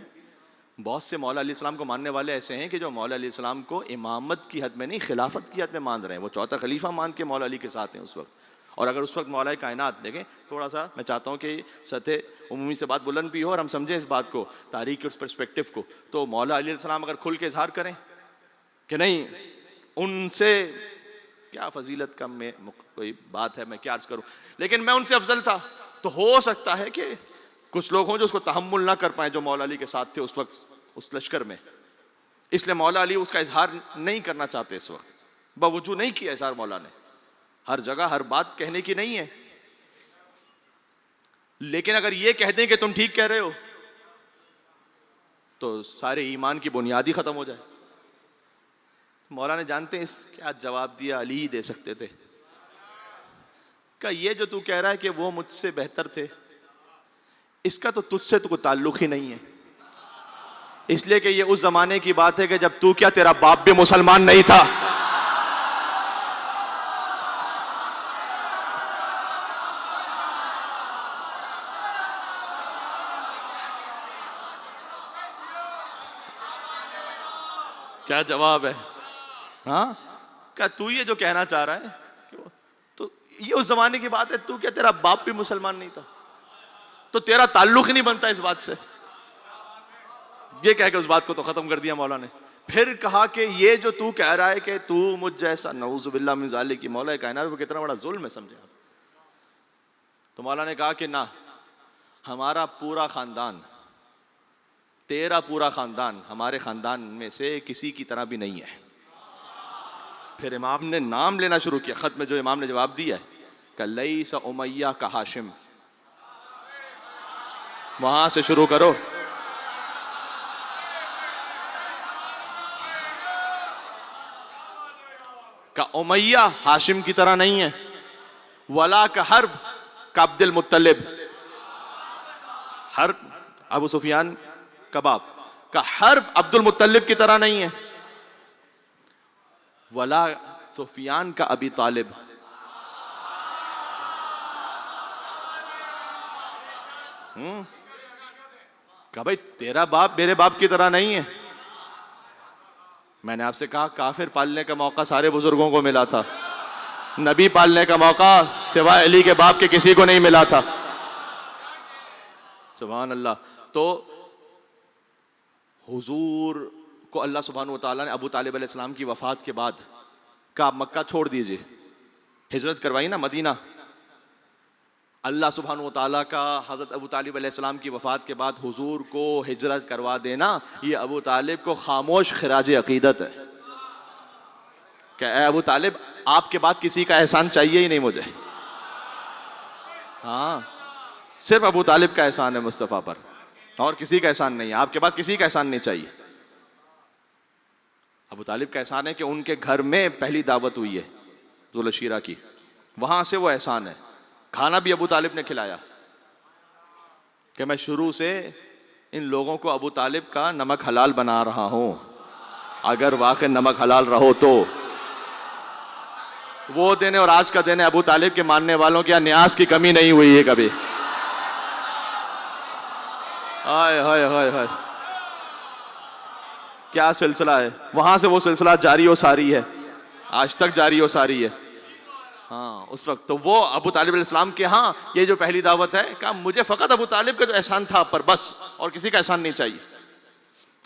[SPEAKER 1] بہت سے مولا علیہ السلام کو ماننے والے ایسے ہیں کہ جو مولا علیہ السلام کو امامت کی حد میں نہیں خلافت کی حد میں مان رہے ہیں. وہ چوتھا خلیفہ مان کے مولا علی کے ساتھ ہیں اس وقت. اور اگر اس وقت مولا کائنات دیکھیں، تھوڑا سا میں چاہتا ہوں کہ سطح عمومی سے بات بلند بھی ہو اور ہم سمجھیں اس بات کو، تاریخ کے اس پرسپیکٹو کو. تو مولا علیہ السلام اگر کھل کے اظہار کریں کہ نہیں ان سے کیا فضیلت کا میں کوئی بات ہے میں کیا عرض کروں، لیکن میں ان سے افضل تھا، تو ہو سکتا ہے کہ کچھ لوگ ہوں جو اس کو تحمل نہ کر پائیں جو مولا علی کے ساتھ تھے اس وقت اس لشکر میں. اس لیے مولا علی اس کا اظہار نہیں کرنا چاہتے اس وقت. باوجود نہیں کیا اظہار مولا نے، ہر جگہ ہر بات کہنے کی نہیں ہے، لیکن اگر یہ کہہ دیں کہ تم ٹھیک کہہ رہے ہو تو سارے ایمان کی بنیاد ہی ختم ہو جائے. مولا نے جانتے ہیں اس کیا جواب دیا، علی ہی دے سکتے تھے. کہ یہ جو تو کہہ رہا ہے کہ وہ مجھ سے بہتر تھے، اس کا تو تجھ سے تو کوئی تعلق ہی نہیں ہے. اس لیے کہ یہ اس زمانے کی بات ہے کہ جب تو کیا تیرا باپ بھی مسلمان نہیں تھا. کیا جواب ہے؟ ہاں کیا تو یہ جو کہنا چاہ رہا ہے تو یہ اس زمانے کی بات ہے، تو کیا تیرا باپ بھی مسلمان نہیں تھا، تو تیرا تعلق ہی نہیں بنتا اس بات سے. یہ کہہ کے اس بات کو تو ختم کر دیا مولا نے. پھر کہا کہ یہ جو تو کہہ رہا ہے کہ تو مجھ جیسا، نعوذ باللہ من ذالک، کی مولا کائنات وہ کتنا بڑا ظلم ہے سمجھے آپ. تو مولا نے کہا کہ نہ، ہمارا پورا خاندان، تیرا پورا خاندان ہمارے خاندان میں سے کسی کی طرح بھی نہیں ہے. پھر امام نے نام لینا شروع کیا. خط میں جو امام نے جواب دیا ہے کہ لیس امیہ کا ہاشم، وہاں سے شروع کرو. کہ امیہ ہاشم کی طرح نہیں ہے، ولا کا حرب کا عبد المطلب، حرب ابو سفیان کا باپ، کا حرب عبد المطلب کی طرح نہیں ہے، ولا سفیان کا ابی طالب. کہ بھائی تیرا باپ میرے باپ کی طرح نہیں ہے. میں نے آپ سے کہا کافر پالنے کا موقع سارے بزرگوں کو ملا تھا، نبی پالنے کا موقع سوائے علی کے باپ کے کسی کو نہیں ملا تھا. سبحان اللہ. تو حضور کو اللہ سبحانہ وتعالیٰ نے ابو طالب علیہ السلام کی وفات کے بعد کہا مکہ چھوڑ دیجئے، ہجرت کروائی نا مدینہ. اللہ سبحانہ وتعالیٰ کا حضرت ابو طالب علیہ السلام کی وفات کے بعد حضور کو ہجرت کروا دینا، یہ ابو طالب کو خاموش خراج عقیدت ہے کہ اے ابو طالب آپ کے بعد کسی کا احسان چاہیے ہی نہیں مجھے. ہاں صرف ابو طالب کا احسان ہے مصطفیٰ پر، اور کسی کا احسان نہیں ہے. آپ کے بعد کسی کا احسان نہیں چاہیے. ابو طالب کا احسان ہے کہ ان کے گھر میں پہلی دعوت ہوئی ہے ذوالشیرہ کی، وہاں سے وہ احسان ہے. کھانا بھی ابو طالب نے کھلایا کہ میں شروع سے ان لوگوں کو ابو طالب کا نمک حلال بنا رہا ہوں، اگر واقع نمک حلال رہو تو. وہ دن اور آج کا دن ابو طالب کے ماننے والوں کے نیاز کی کمی نہیں ہوئی ہے کبھی. ہائے ہائے ہائے ہائے کیا سلسلہ ہے. وہاں سے وہ سلسلہ جاری و ساری ہے، آج تک جاری و ساری ہے. ہاں اس وقت تو وہ ابو طالب علیہ السلام کے ہاں یہ جو پہلی دعوت ہے، کہا مجھے فقط ابو طالب کا جو احسان تھا آپ پر بس، اور کسی کا احسان نہیں چاہیے.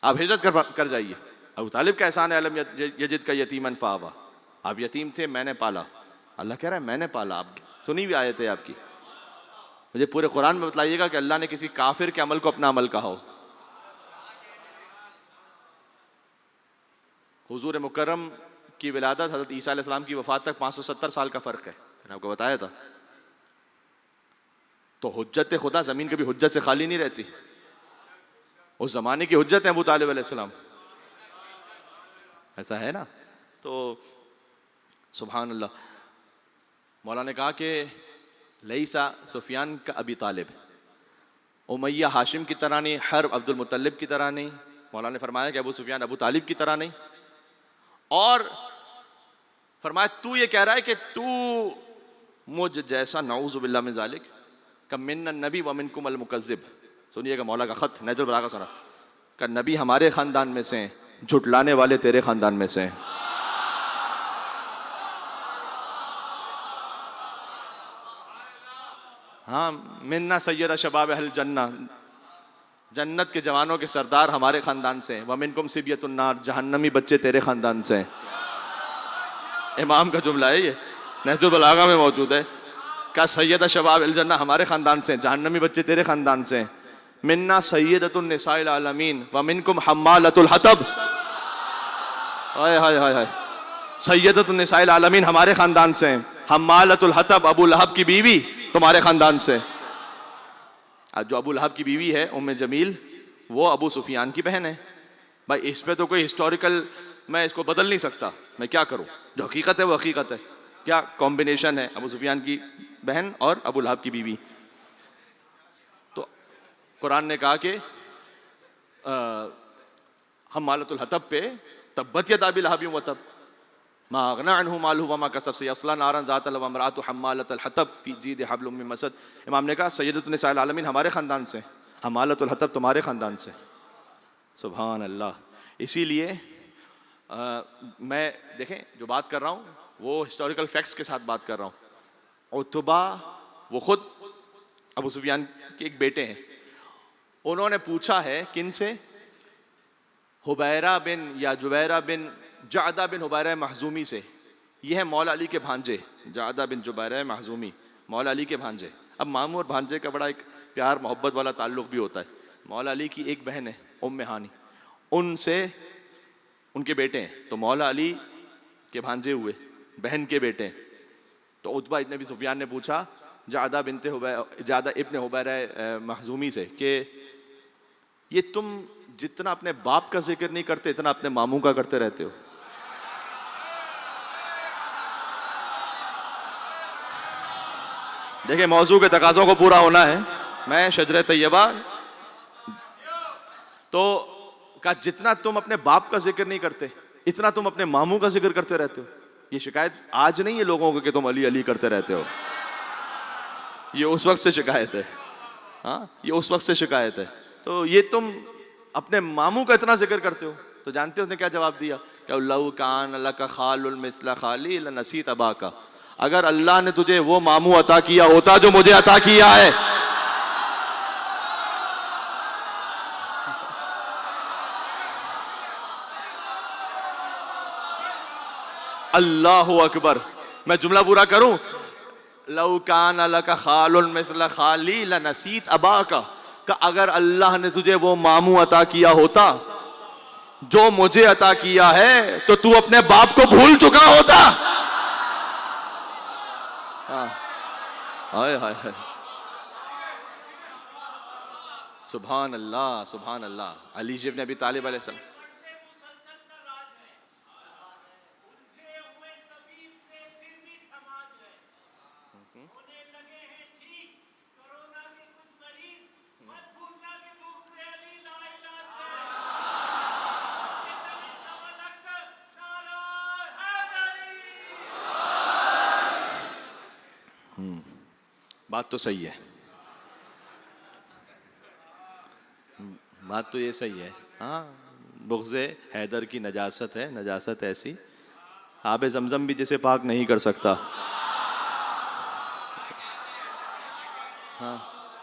[SPEAKER 1] آپ ہجرت کر جائیے. ابو طالب کا احسان ہے علم یجد کا یتیمن فآویٰ، آپ یتیم تھے میں نے پالا. اللہ کہہ رہا ہے میں نے پالا. آپ سنی ہوئی آیت ہے آپ کی. مجھے پورے قرآن میں بتلائیے گا کہ اللہ نے کسی کافر کے عمل کو اپنا عمل کہا ہو. حضور مکرم کی ولادت حضرت عیسیٰ علیہ السلام کی وفات تک 570 سال کا فرق ہے، میں نے آپ کو بتایا تھا. تو حجت خدا زمین کبھی حجت سے خالی نہیں رہتی. اس زمانے کی حجت ہے ابو طالب علیہ السلام، ایسا ہے نا. تو سبحان اللہ. مولا نے کہا کہ لیسا سفیان کا ابی طالب، امیہ ہاشم کی طرح نہیں، حرب عبد المطلب کی طرح نہیں، مولانا نے فرمایا کہ ابو سفیان ابو طالب کی طرح نہیں، اور فرمایا تو یہ کہہ رہا ہے کہ تو مجھ جیسا، نعوذ باللہ من ذالک، کہ من النبی ومنکم المکذب. سنیے گا مولا کا خط نہج البلاغہ سنا، کہ نبی ہمارے خاندان میں سے ہیں، جھٹلانے والے تیرے خاندان میں سے ہیں. ہاں، منا سید شباب اہل جنہ، جنت کے جوانوں کے سردار ہمارے خاندان سے ہیں. ومنکم صبیۃ النار، جہنمی بچے تیرے خاندان سے ہیں. امام کا جملہ ہے یہ، نہج البلاغہ میں موجود ہے، کہ سید شباب الجنہ ہمارے خاندان سے ہیں، جہنمی بچے تیرے خاندان سے ہیں. منا سیدۃ النساء العالمین ومنکم حمالۃ الحطب. ہائے ہائے ہائے ہائے، سیدۃ النساء العالمین ہمارے خاندان سے ہیں، حمالۃ الحطب ابو لہب کی بیوی تمہارے خاندان سے. جو ابو لہب کی بیوی ہے ام جمیل، وہ ابو سفیان کی بہن ہے. بھائی اس پہ تو کوئی ہسٹوریکل میں اس کو بدل نہیں سکتا، میں کیا کروں؟ جو حقیقت ہے وہ حقیقت ہے. کیا کمبینیشن ہے ابو سفیان کی بہن اور ابو لہب کی بیوی. تو قرآن نے کہا کہ حمالۃ الحطب پہ تبت یدا ابی لہب وتب ما اغنی عنہ مالہ وما کسب سیصلی نارا ذات لہب وامرأۃ حمالۃ الحطب فی جیدہا حبل من مسد. امام نے کہا سیدۃ النساء العالمین ہمارے خاندان سے، حمالۃ الحطب تمہارے خاندان سے. سبحان اللہ. اسی لیے میں دیکھیں جو بات کر رہا ہوں وہ ہسٹوریکل فیکٹس کے ساتھ بات کر رہا ہوں. عتبہ وہ خود ابو سفیان کے ایک بیٹے ہیں. انہوں نے پوچھا ہے کن سے؟ حبیرہ بن یا جبیرہ بن جعدہ بن حبیرہ مخزومی سے. یہ ہے مولا علی کے بھانجے، جعدہ بن جبیرہ مخزومی، مولا علی کے بھانجے. اب ماموں اور بھانجے کا بڑا ایک پیار محبت والا تعلق بھی ہوتا ہے. مولا علی کی ایک بہن ہے ام ہانی، ان سے ان کے بیٹے ہیں، تو مولا علی کے بھانجے ہوئے، بہن کے بیٹے ہیں. تو عتبہ ابن ابی سفیان نے پوچھا جعدہ ابن حبیرہ مخزومی سے کہ یہ تم جتنا اپنے باپ کا ذکر نہیں کرتے اتنا اپنے ماموں کا کرتے رہتے ہو. دیکھیں موضوع کے تقاضوں کو پورا ہونا ہے. میں شجر طیبہ تو کہا جتنا تم اپنے باپ کا ذکر نہیں کرتے اتنا تم اپنے ماموں کا ذکر کرتے رہتے ہو. یہ شکایت آج نہیں ہے لوگوں کو کہ تم علی علی کرتے رہتے ہو، یہ اس وقت سے شکایت ہے. ہاں یہ اس وقت سے شکایت ہے. تو یہ تم اپنے ماموں کا اتنا ذکر کرتے ہو. تو جانتے ہو اس نے کیا جواب دیا؟ کہ لو کان لک خال مثل خالی لنسیت اباک. اگر اللہ نے تجھے وہ ماموں عطا کیا ہوتا جو مجھے عطا کیا ہے. اللہ اکبر. میں جملہ پورا کروں. لو کان لک خال مثل خالی لنسیت اباک، کہ اگر اللہ نے تجھے وہ ماموں عطا کیا ہوتا جو مجھے عطا کیا ہے تو تو اپنے باپ کو بھول چکا ہوتا. ہائے ہائے ہائے، سبحان اللہ سبحان اللہ. علی ابن ابی طالب علیہ السلام. بات تو صحیح ہے، بات تو یہ صحیح ہے. ہاں بغض حیدر کی نجاست ہے، نجاست ایسی آب زمزم بھی جسے پاک نہیں کر سکتا. ہاں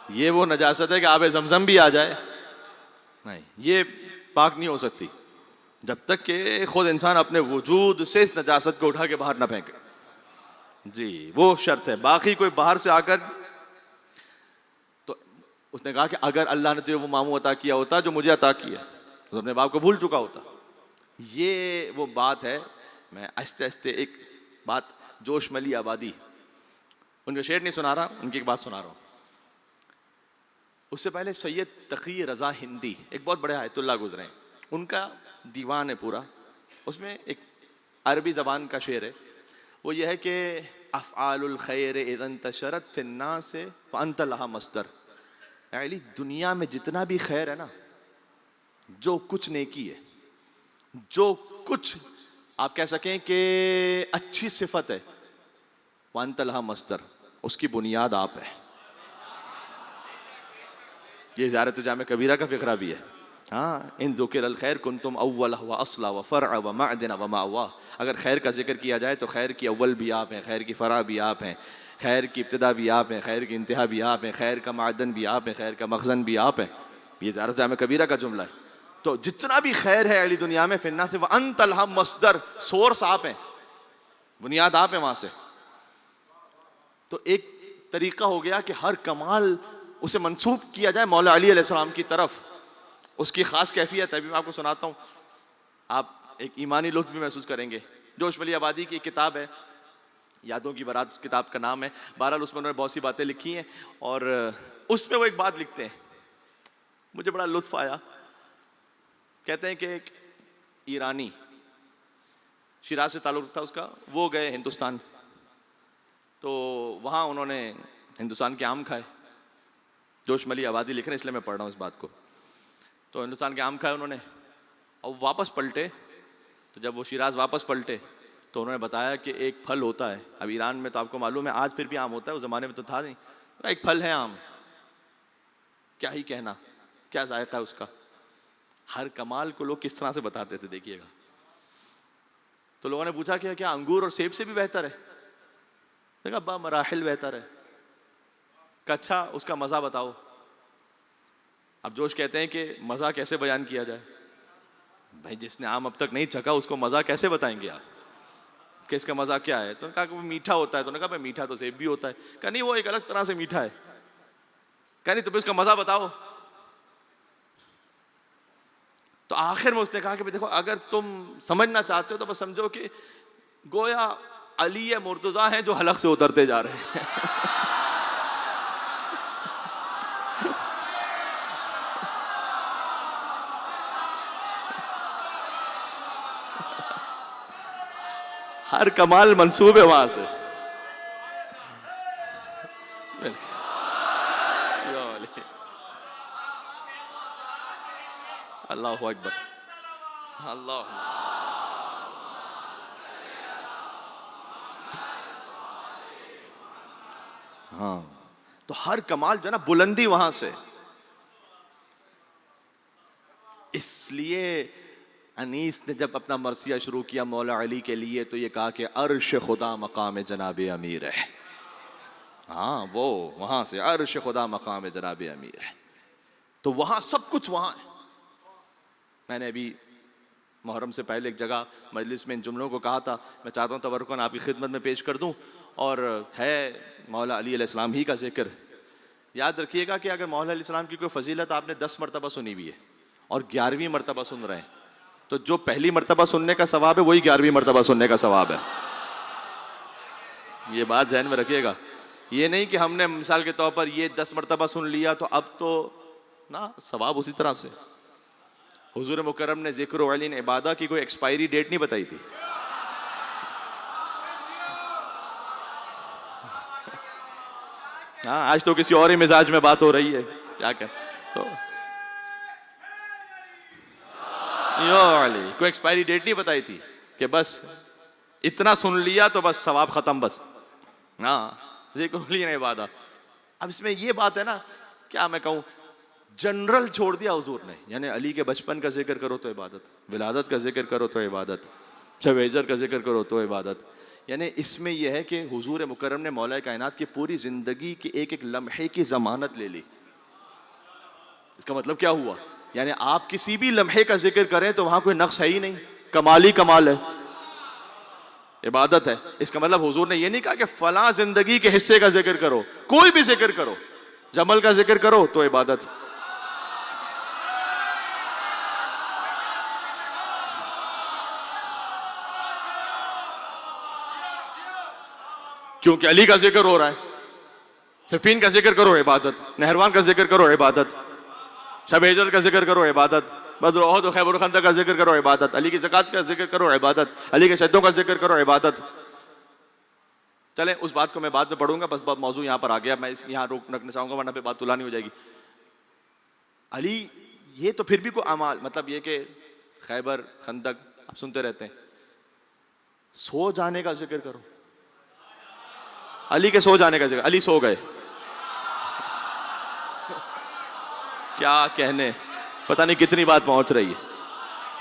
[SPEAKER 1] یہ وہ نجاست ہے کہ آب زمزم بھی آ جائے، نہیں یہ پاک نہیں ہو سکتی جب تک کہ خود انسان اپنے وجود سے اس نجاست کو اٹھا کے باہر نہ پھینکے. جی وہ شرط ہے. باقی کوئی باہر سے آ کر، تو اس نے کہا کہ اگر اللہ نے تجھے وہ ماموں عطا کیا ہوتا جو مجھے عطا کیا تو اپنے باپ کو بھول چکا ہوتا. یہ وہ بات ہے. میں آہستہ آہستہ ایک بات، جوش ملی آبادی، ان کا شعر نہیں سنا رہا، ان کی ایک بات سنا رہا ہوں. اس سے پہلے سید تقی رضا ہندی ایک بہت بڑے آیت اللہ گزرے ہیں، ان کا دیوان ہے پورا. اس میں ایک عربی زبان کا شعر ہے، وہ یہ ہے کہ افعال الخیر اذا انتشرت فی الناس فانت لها مصدر. علی دنیا میں جتنا بھی خیر ہے نا، جو کچھ نیکی ہے، جو کچھ آپ کہہ سکیں کہ اچھی صفت ہے، وانت لہا مصدر، اس کی بنیاد آپ ہے. یہ زیارت جامع کبیرہ کا فقرہ بھی ہے. ہاں، ان ذکر الخیر کنتم اولہ و اصلہ و فرع و معدن و مأواہ. اگر خیر کا ذکر کیا جائے تو خیر کی اول بھی آپ ہیں، خیر کی فرع بھی آپ ہیں، خیر کی ابتدا بھی آپ ہیں، خیر کی انتہا بھی آپ ہیں، خیر کا معدن بھی آپ ہیں، خیر کا مخزن بھی آپ ہیں. یہ زیارت جامع کبیرہ کا جملہ ہے. تو جتنا بھی خیر ہے علی دنیا میں، فی الناس وانت لہا مصدر، سورس آپ ہیں، بنیاد آپ ہیں وہاں سے. تو ایک طریقہ ہو گیا کہ ہر کمال اسے منسوب کیا جائے مولا علی علیہ السلام کی طرف. اس کی خاص کیفیت ہے، ابھی میں آپ کو سناتا ہوں، آپ ایک ایمانی لطف بھی محسوس کریں گے. جوش ولی آبادی کی ایک کتاب ہے، یادوں کی بارات کتاب کا نام ہے. بہرحال اس میں انہوں نے بہت سی باتیں لکھی ہیں، اور اس میں وہ ایک بات لکھتے ہیں، مجھے بڑا لطف آیا. کہتے ہیں کہ ایک ایرانی، شیراز سے تعلق تھا اس کا، وہ گئے ہندوستان، تو وہاں انہوں نے ہندوستان کے آم کھائے. جوش ملی آبادی لکھ رہے ہیں، اس لیے میں پڑھ رہا ہوں اس بات کو. تو ہندوستان کے آم کھائے انہوں نے، اور واپس پلٹے. تو جب وہ شیراز واپس پلٹے تو انہوں نے بتایا کہ ایک پھل ہوتا ہے، اب ایران میں تو آپ کو معلوم ہے آج پھر بھی آم ہوتا ہے، اس زمانے میں تو تھا نہیں. ایک پھل ہے آم، کیا ہی کہنا، کیا ذائقہ ہے اس کا. ہر کمال کو لوگ کس طرح سے بتاتے تھے، دیکھیے گا. تو لوگوں نے پوچھا کہ کیا انگور اور سیب سے بھی بہتر ہے؟ دیکھا با مراحل بہتر ہے. کہ اچھا اس کا مزہ بتاؤ. اب جوش کہتے ہیں کہ مزہ کیسے بیان کیا جائے؟ بھائی جس نے آم اب تک نہیں چکھا اس کو مزہ کیسے بتائیں گے آپ کہ اس کا مزہ کیا ہے؟ تو نے کہا کہ وہ میٹھا ہوتا ہے. تو نے کہا بھائی میٹھا تو سیب بھی ہوتا ہے. کہ نہیں، وہ ایک الگ طرح سے میٹھا ہے. کہ نہیں، تو پھر اس کا مزہ بتاؤ. تو آخر میں اس نے کہا کہ دیکھو اگر تم سمجھنا چاہتے ہو تو بس سمجھو کہ گویا علی مرتضیٰ ہیں جو حلق سے اترتے جا رہے ہیں. ہر کمال منسوب ہے وہاں سے. اللہ اکبر، اللہ. ہاں، تو ہر کمال جو ہے نا بلندی وہاں سے. اس لیے انیس نے جب اپنا مرثیہ شروع کیا مولا علی کے لیے تو یہ کہا کہ عرش خدا مقام جناب امیر ہے. ہاں، وہ وہاں سے عرش خدا مقام جناب امیر ہے. تو وہاں سب کچھ وہاں ہے. میں نے ابھی محرم سے پہلے ایک جگہ مجلس میں ان جملوں کو کہا تھا، میں چاہتا ہوں تبرکاً آپ کی خدمت میں پیش کر دوں. اور ہے مولا علی علیہ السلام ہی کا ذکر. یاد رکھیے گا کہ اگر مولا علیہ السلام کی کوئی فضیلت آپ نے 10 مرتبہ سنی ہوئی ہے اور 11ویں مرتبہ سن رہے ہیں، تو جو پہلی مرتبہ سننے کا ثواب ہے وہی 11ویں مرتبہ سننے کا ثواب ہے. یہ بات ذہن میں رکھیے گا. یہ نہیں کہ ہم نے مثال کے طور پر یہ 10 مرتبہ سن لیا تو اب تو نا، ثواب اسی طرح سے. حضور مکرم نے ذکر و علین عبادہ کی کوئی ایکسپائری ڈیٹ نہیں بتائی تھی. ہاں، آج تو کسی اور ہی مزاج میں بات ہو رہی ہے، کیا کہ تو کوئی ایکسپائری ڈیٹ نہیں بتائی تھی کہ بس اتنا سن لیا تو بس ثواب ختم. بس ہاں، ذکر علین عبادہ. اب اس میں یہ بات ہے نا، کیا میں کہوں، جنرل چھوڑ دیا حضور نے. یعنی علی کے بچپن کا ذکر کرو تو عبادت، ولادت کا ذکر کرو تو عبادت، شب ہجر کا ذکر کرو تو عبادت. یعنی اس میں یہ ہے کہ حضور مکرم نے مولا کائنات کی پوری زندگی کی ایک ایک لمحے کی ضمانت لے لی. اس کا مطلب کیا ہوا؟ یعنی آپ کسی بھی لمحے کا ذکر کریں تو وہاں کوئی نقص ہے ہی نہیں، کمال ہی کمال ہے، عبادت ہے. اس کا مطلب حضور نے یہ نہیں کہا کہ فلاں زندگی کے حصے کا ذکر کرو، کوئی بھی ذکر کرو. جمل کا ذکر کرو تو عبادت. کیونکہ علی کا ذکر ہو رہا ہے. صفین کا ذکر کرو عبادت، نہروان کا ذکر کرو عبادت، شب ہجر کا ذکر کرو عبادت، بدر احد و خیبر خندق کا ذکر کرو عبادت، علی کی زکوٰۃ کا ذکر کرو عبادت، علی کے سجدوں کا ذکر کرو عبادت. چلیں اس بات کو میں بعد میں پڑھوں گا، بس موضوع یہاں پر آ گیا. میں یہاں روکنا چاہوں گا ورنہ پہ بات طولانی ہو جائے گی.
[SPEAKER 2] علی یہ تو پھر بھی کوئی اعمال، مطلب یہ کہ خیبر، خندق آپ سنتے رہتے ہیں، سو جانے کا ذکر کرو، علی کے سو جانے کا ذکر، علی سو گئے، کیا کہنے، پتہ نہیں کتنی بات پہنچ رہی ہے.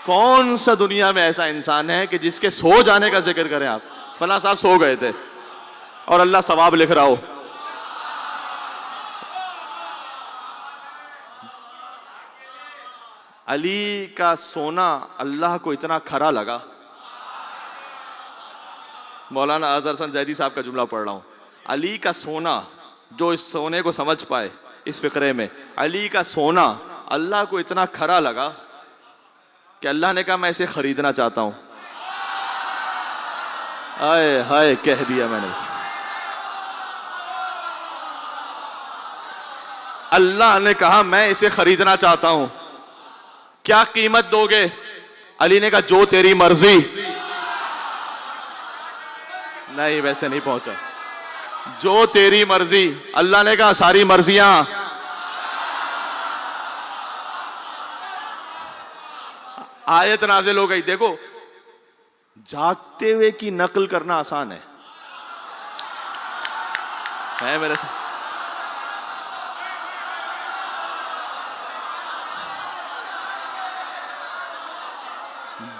[SPEAKER 2] کون سا دنیا میں ایسا انسان ہے کہ جس کے سو جانے کا ذکر کریں آپ؟ فلاں صاحب سو گئے تھے اور اللہ ثواب لکھ رہا ہو. علی کا سونا اللہ کو اتنا کھرا لگا. مولانا اظہر حسن زیدی صاحب کا جملہ پڑھ رہا ہوں. علی کا سونا، جو اس سونے کو سمجھ پائے اس فقرے میں، علی کا سونا اللہ کو اتنا کھرا لگا کہ اللہ نے کہا میں اسے خریدنا چاہتا ہوں. آئے ہائے کہہ دیا میں نے. اللہ نے کہا میں اسے خریدنا چاہتا ہوں. کیا قیمت دو گے؟ علی نے کہا جو تیری مرضی. نہیں ویسے نہیں پہنچا. جو تیری مرضی. اللہ نے کہا ساری مرضیاں. آیت نازل ہو گئی. دیکھو جاگتے ہوئے کی نقل کرنا آسان ہے میرے ساتھ.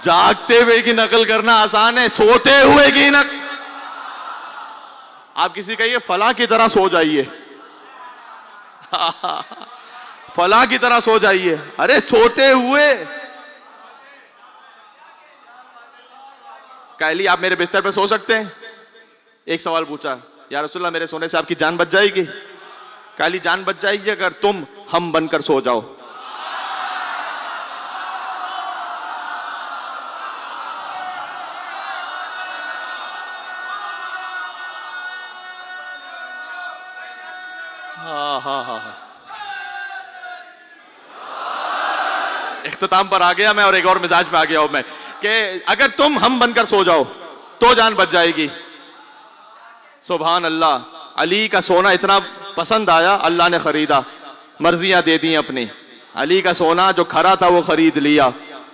[SPEAKER 2] جاگتے ہوئے کی نقل کرنا آسان ہے، سوتے ہوئے کی نقل. آپ کسی کہیے فلاں کی طرح سو جائیے، فلاں کی طرح سو جائیے. ارے سوتے ہوئے. کہلی آپ میرے بستر پہ سو سکتے ہیں؟ ایک سوال پوچھا، یا رسول اللہ میرے سونے سے آپ کی جان بچ جائے گی؟ کہلی جان بچ جائے گی اگر تم ہم بن کر سو جاؤ. اختتام پر آ گیا میں، اور ایک اور مزاج میں آ گیا ہوں میں کہ اگر تم ہم بن کر سو جاؤ تو جان بچ جائے گی. سبحان اللہ. علی کا سونا اتنا پسند آیا، اللہ نے خریدا، مرضیاں دے دی اپنی. علی کا سونا جو کھرا تھا وہ خرید لیا.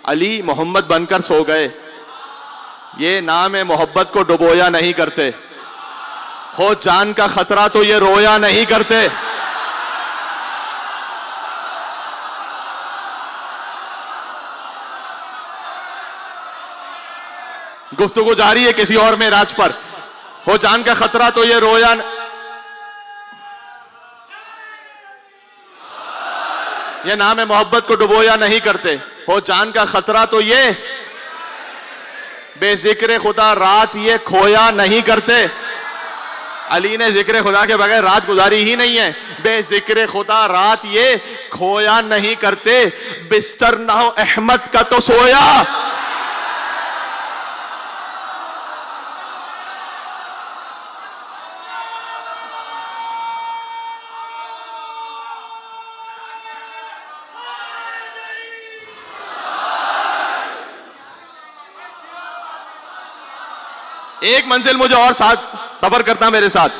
[SPEAKER 2] علی محمد بن کر سو گئے. یہ نام محبت کو ڈبویا نہیں کرتے، ہو جان کا خطرہ تو یہ رویا نہیں کرتے. گفتگو جاری ہے کسی اور معراج پر. ہو جان کا خطرہ تو یہ رویا یہ نام محبت کو ڈبویا نہیں کرتے، ہو جان کا خطرہ تو یہ بے ذکر خدا رات یہ کھویا نہیں کرتے. علی نے ذکر خدا کے بغیر رات گزاری ہی نہیں ہے. بے ذکر خدا رات یہ کھویا نہیں کرتے. بستر نہ ہو احمد کا تو سویا. ایک منزل مجھے اور ساتھ سفر کرتا میرے ساتھ،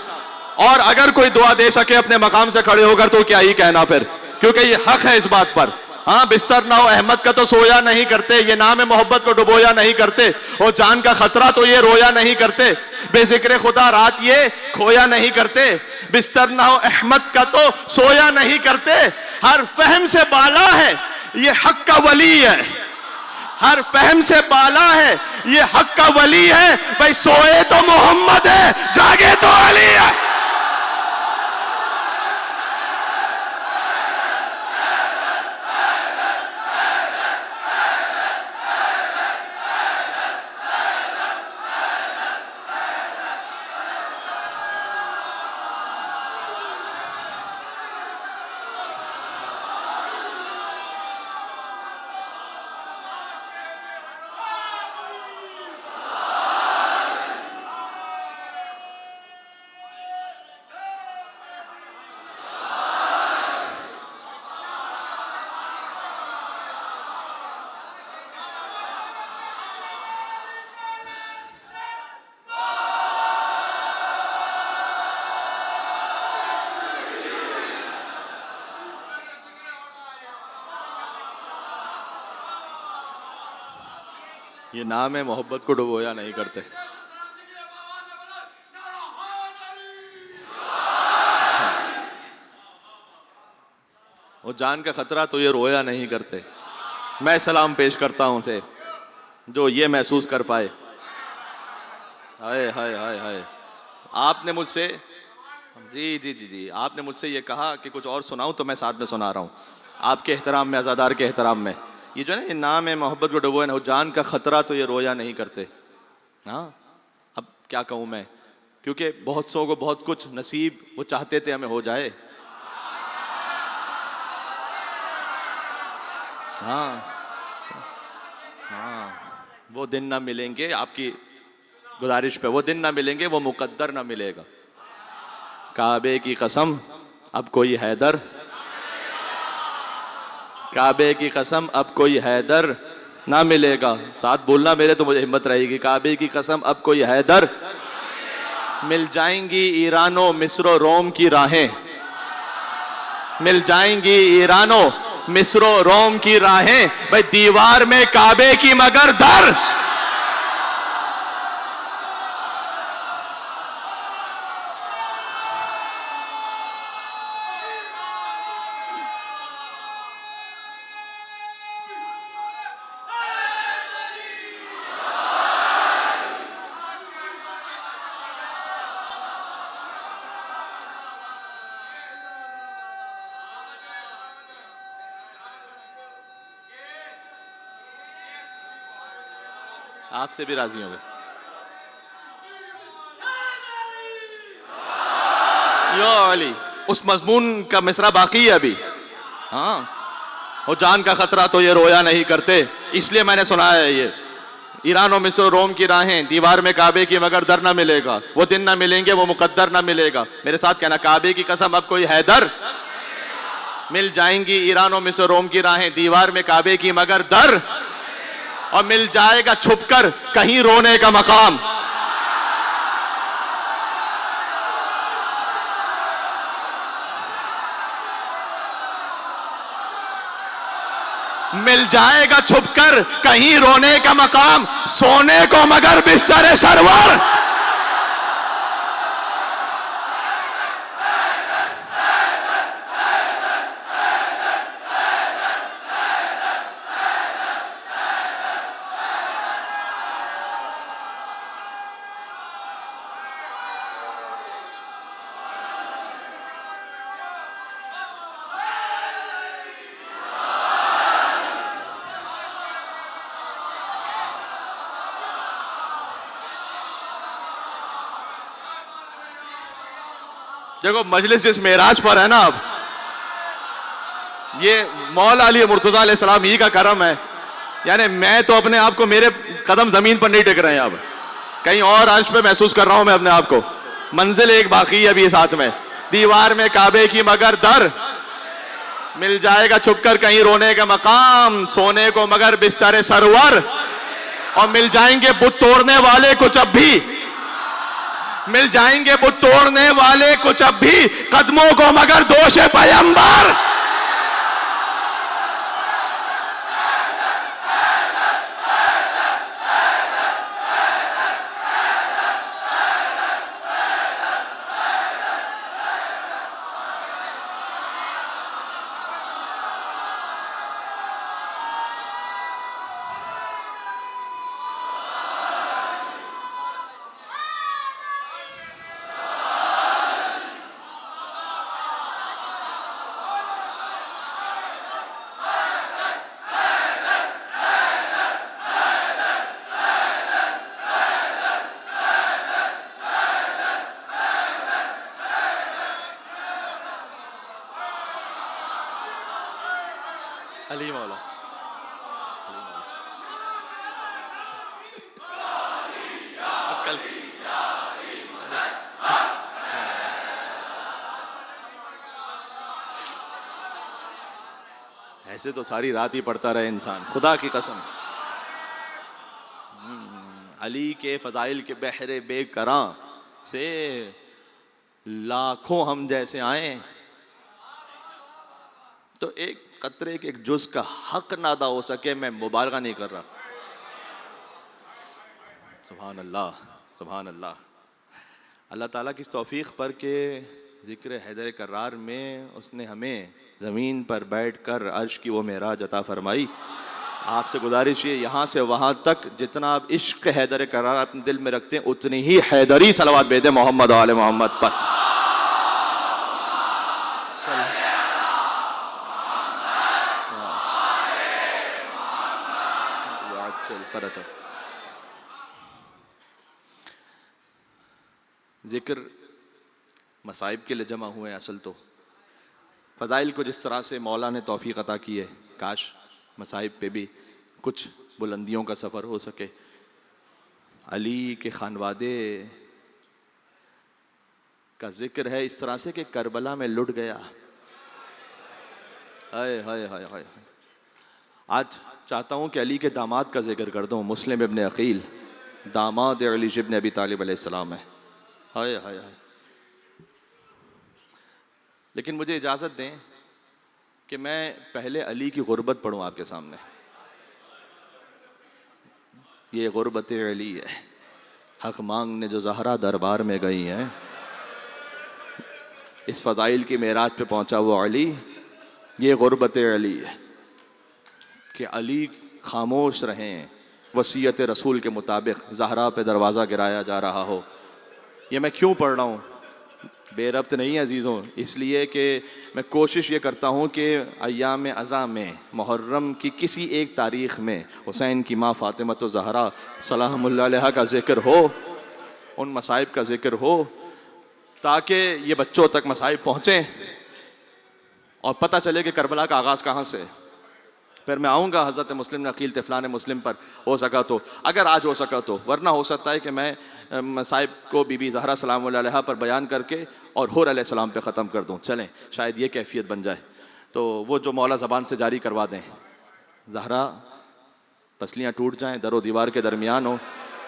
[SPEAKER 2] اور اگر کوئی دعا دے سکے اپنے مقام سے کھڑے ہو کر تو کیا ہی کہنا پھر، کیونکہ یہ حق ہے اس بات پر. ہاں بستر نہ ہو احمد کا تو سویا نہیں کرتے، یہ نام محبت کو ڈبویا نہیں کرتے، اور جان کا خطرہ تو یہ رویا نہیں کرتے. بے ذکر خدا رات یہ کھویا نہیں کرتے. بستر نہ ہو احمد کا تو سویا نہیں کرتے. ہر فہم سے بالا ہے یہ حق کا ولی ہے. ہر فہم سے بالا ہے یہ حق کا ولی ہے. بھائی سوئے تو محمد ہے، جاگے تو علی ہے.
[SPEAKER 1] یہ نام ہے محبت کو ڈبویا نہیں کرتے. وہ جان کا خطرہ تو یہ رویا نہیں کرتے. میں سلام پیش کرتا ہوں تھے جو یہ محسوس کر پائے. ہائے ہائے ہائے ہائے. آپ نے مجھ سے جی آپ نے مجھ سے یہ کہا کہ کچھ اور سناؤں تو میں ساتھ میں سنا رہا ہوں آپ کے احترام میں, عزادار کے احترام میں. یہ جو ہے نا یہ نام ہے محبت کو ڈبویا نہ, جان کا خطرہ تو یہ رویا نہیں کرتے. ہاں اب کیا کہوں میں, کیونکہ بہت سو کو بہت کچھ نصیب وہ چاہتے تھے ہمیں ہو جائے. ہاں ہاں وہ دن نہ ملیں گے, آپ کی گزارش پہ, وہ دن نہ ملیں گے, وہ مقدر نہ ملے گا. کعبے کی قسم اب کوئی حیدر, کعبے کی قسم اب کوئی حیدر نہ ملے گا. ساتھ بولنا میرے تو مجھے ہمت رہے گی. کعبے کی قسم اب کوئی حیدر, مل جائیں گی ایران و مصر و روم کی راہیں, مل جائیں گی ایران و مصر و روم کی راہیں, بھائی دیوار میں کعبے کی مگر در. آپ سے بھی راضی ہوں گے. یا علی, اس مضمون کا مصرع باقی ہے ابھی. ہاں وہ جان کا خطرہ تو یہ رویا نہیں کرتے, اس لیے میں نے سنایا ہے یہ. ایران و مصر و روم کی راہیں, دیوار میں کعبے کی مگر در نہ ملے گا, وہ دن نہ ملیں گے, وہ مقدر نہ ملے گا. میرے ساتھ کہنا, کعبے کی قسم اب کوئی حیدر, مل جائیں گی ایران و مصر و روم کی راہیں, دیوار میں کعبے کی مگر در, اور مل جائے گا چھپ کر کہیں رونے کا مقام. مل جائے گا چھپ کر کہیں رونے کا مقام, سونے کو مگر بستر سرور. دیکھو مجلس جس معراج پر ہے نا, اب یہ مولا علی مرتضیٰ علیہ السلام ہی کا کرم ہے. یعنی میں تو اپنے آپ کو, میرے قدم زمین پر نہیں ٹک رہے ہیں, اب کہیں اور عرش پہ محسوس کر رہا ہوں میں اپنے آپ کو. منزل ایک باقی ہے ابھی ساتھ میں. دیوار میں کعبے کی مگر در, مل جائے گا چھپ کر کہیں رونے کا مقام, سونے کو مگر بستر سرور. اور مل جائیں گے بت توڑنے والے کچھ اب بھی, مل جائیں گے بت توڑنے والے کچھ اب بھی, قدموں کو مگر دوش پیمبر. علی مولا. ایسے تو ساری رات ہی پڑھتا رہے انسان, خدا کی قسم. علی کے فضائل کے بحر بے کراں سے لاکھوں ہم جیسے آئیں تو ایک قطرے کے ایک جز کا حق نہ ادا ہو سکے. میں مبالغہ نہیں کر رہا. سبحان اللہ سبحان اللہ. اللہ تعالیٰ کی اس توفیق پر کہ ذکر حیدر کرار میں اس نے ہمیں زمین پر بیٹھ کر عرش کی وہ معراج عطا فرمائی. آپ سے گزارش ہے یہاں سے وہاں تک جتنا آپ عشق حیدر کرار اپنے دل میں رکھتے ہیں اتنی ہی حیدری صلوات بھیجیں محمد و آل محمد پر. ذکر مصائب کے لیے جمع ہوئے ہیں. اصل تو فضائل کو جس طرح سے مولا نے توفیق عطا کی ہے کاش مصائب پہ بھی کچھ بلندیوں کا سفر ہو سکے. علی کے خانوادے کا ذکر ہے اس طرح سے کہ کربلا میں لٹ گیا. ہائے ہائے ہائے ہائے. آج چاہتا ہوں کہ علی کے داماد کا ذکر کر دوں. مسلم ابن عقیل داماد علی ابن ابی طالب علیہ السلام ہے. ہائے ہائے ہائے. لیکن مجھے اجازت دیں کہ میں پہلے علی کی غربت پڑھوں آپ کے سامنے. یہ غربت علی ہے. حق مانگنے جو زہرا دربار میں گئی ہیں. اس فضائل کی معراج پہ پہنچا وہ علی. یہ غربت علی ہے کہ علی خاموش رہیں. وصیت رسول کے مطابق زہرا پہ دروازہ گرایا جا رہا ہو. یہ میں کیوں پڑھ رہا ہوں؟ بے ربط نہیں عزیزوں. اس لیے کہ میں کوشش یہ کرتا ہوں کہ ایام ازاں میں محرم کی کسی ایک تاریخ میں حسین کی ماں فاطمہ الزہرا سلام اللہ علیہا کا ذکر ہو, ان مصائب کا ذکر ہو, تاکہ یہ بچوں تک مصائب پہنچیں اور پتہ چلے کہ کربلا کا آغاز کہاں سے. پھر میں آؤں گا حضرت مسلم عقیل طفلان مسلم پر ہو سکا تو, اگر آج ہو سکا تو, ورنہ ہو سکتا ہے کہ میں مصائب کو بی بی زہرا سلام اللہ علیہا پر بیان کر کے اور حور علیہ السلام پہ ختم کر دوں. چلیں شاید یہ کیفیت بن جائے تو وہ جو مولا زبان سے جاری کروا دیں. زہرا پسلیاں ٹوٹ جائیں, در و دیوار کے درمیان ہو.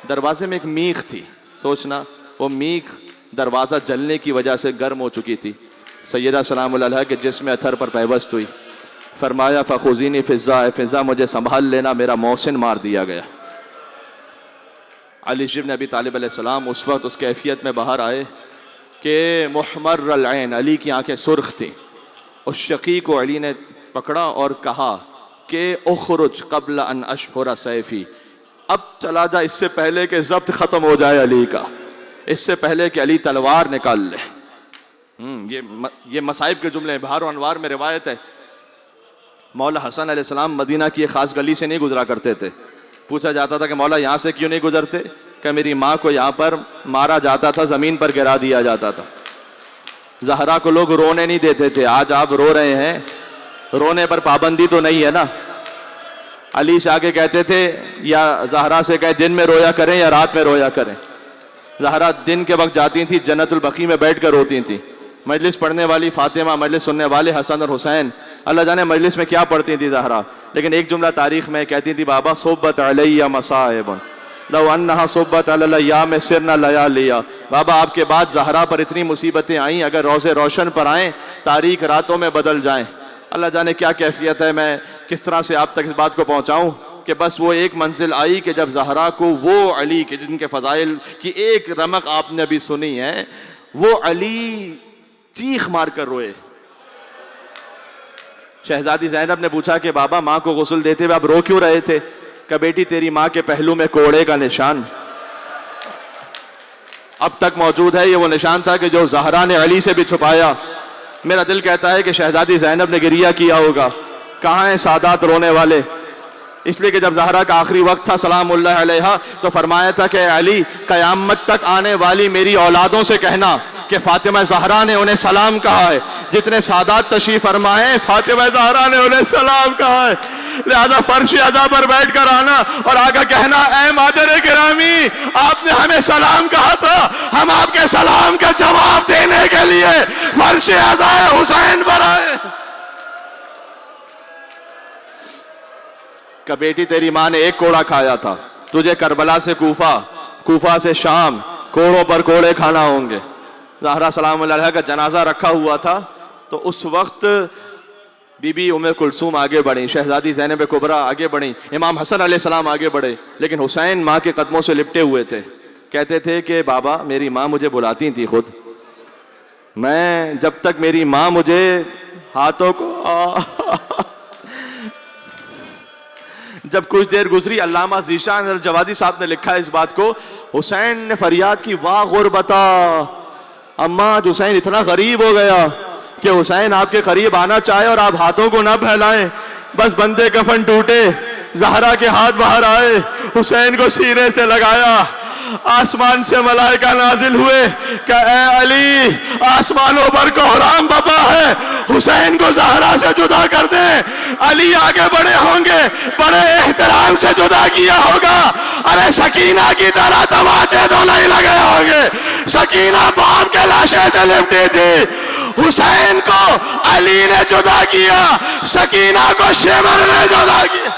[SPEAKER 1] دروازے میں ایک میخ تھی, سوچنا وہ میخ دروازہ جلنے کی وجہ سے گرم ہو چکی تھی. سیدہ سلام اللہ علیہا کے جسم اتھر پر پیوست ہوئی. فرمایا فخذینی فضا, اے فضا مجھے سنبھال لینا, میرا محسن مار دیا گیا. علی ابن ابی طالب علیہ السلام اس وقت اس کیفیت میں باہر آئے کہ محمر العین, علی کی آنکھیں سرخ تھیں. اس شقی کو علی نے پکڑا اور کہا کہ اخرج قبل ان اشہر سیفی, اب چلا جا اس سے پہلے کہ ضبط ختم ہو جائے علی کا, اس سے پہلے کہ علی تلوار نکال لے. یہ مصائب کے جملے. بہار و انوار میں روایت ہے مولا حسن علیہ السلام مدینہ کی ایک خاص گلی سے نہیں گزرا کرتے تھے. پوچھا جاتا تھا کہ مولا یہاں سے کیوں نہیں گزرتے؟ کہ میری ماں کو یہاں پر مارا جاتا تھا, زمین پر گرا دیا جاتا تھا. زہرا کو لوگ رونے نہیں دیتے تھے. آج آپ رو رہے ہیں, رونے پر پابندی تو نہیں ہے نا. علی سے آگے کہتے تھے یا زہرا سے کہے دن میں رویا کریں یا رات میں رویا کریں. زہرا دن کے وقت جاتی تھیں جنت البقیع میں بیٹھ کر روتی تھیں. مجلس پڑھنے والی فاطمہ, مجلس سننے والے حسن اور حسین, اللہ جانے مجلس میں کیا پڑھتی تھی زہرا. لیکن ایک جملہ تاریخ میں کہتی تھی بابا صبت علی مصائب لو انہا صبت علی الایام سرنا لیالیا. بابا آپ کے بعد زہرا پر اتنی مصیبتیں آئیں, اگر روز روشن پر آئیں تاریک راتوں میں بدل جائیں. اللہ جانے کیا کیفیت ہے. میں کس طرح سے آپ تک اس بات کو پہنچاؤں کہ بس وہ ایک منزل آئی کہ جب زہرا کو وہ علی کے جن کے فضائل کی ایک رمق آپ نے ابھی سنی ہے, وہ علی چیخ مار کر روئے. شہزادی زینب نے پوچھا کہ بابا ماں کو غسل دیتے ہوئے آپ رو کیوں رہے تھے؟ کہ بیٹی تیری ماں کے پہلو میں کوڑے کا نشان اب تک موجود ہے. یہ وہ نشان تھا کہ جو زہرا نے علی سے بھی چھپایا. میرا دل کہتا ہے کہ شہزادی زینب نے گریہ کیا ہوگا. کہاں ہیں سادات رونے والے؟ اس لیے کہ جب زہرا کا آخری وقت تھا سلام اللہ علیہا تو فرمایا تھا کہ علی قیامت تک آنے والی میری اولادوں سے کہنا کہ فاطمہ زہرا نے انہیں سلام کہا ہے. جتنے سادات تشریف فرمائے فاطمہ زہرا نے انہیں سلام کہا ہے. لہذا فرش عزا پر بیٹھ کر آنا اور آگے کہنا اے مادر گرامی آپ نے ہمیں سلام کہا تھا, ہم آپ کے سلام کا جواب دینے کے لیے فرش عزا حسین پر آئے. کہ بیٹی تیری ماں نے ایک کوڑا کھایا تھا, تجھے کربلا سے کوفہ, کوفہ سے شام, کوڑوں پر کوڑے کھانا ہوں گے. زہرا سلام اللہ علیہ کا جنازہ رکھا ہوا تھا تو اس وقت
[SPEAKER 2] بی بی ام کلثوم آگے بڑھیں، شہزادی زینب کبریٰ آگے بڑھیں، امام حسن علیہ السلام آگے بڑھے، لیکن حسین ماں کے قدموں سے لپٹے ہوئے تھے. کہتے تھے کہ بابا میری ماں مجھے بلاتی تھی خود، میں جب تک میری ماں مجھے ہاتھوں کو جب کچھ دیر گزری، علامہ ذیشان الجوادی صاحب نے لکھا اس بات کو، حسین نے فریاد کی واہ غربتا، اماں حسین اتنا غریب ہو گیا کہ حسین آپ کے قریب آنا چاہے اور آپ ہاتھوں کو نہ پھیلائیں، بس بندے کفن ٹوٹے، زہرا کے ہاتھ باہر آئے، حسین کو سینے سے لگایا، آسمان سے ملائکہ نازل ہوئے کہ اے علی آسمانوں پر کوہرام بپا ہے، حسین کو زہرا سے جدا کر دیں. علی آگے بڑے ہوں گے، بڑے احترام سے جدا کیا ہوگا. ارے سکینہ کی طرح تماچے تو نہیں لگے ہوں گے، سکینہ باپ کے لاشے سے لپٹی تھی، حسین کو علی نے جدا کیا، سکینہ کو شمر نے جدا کیا.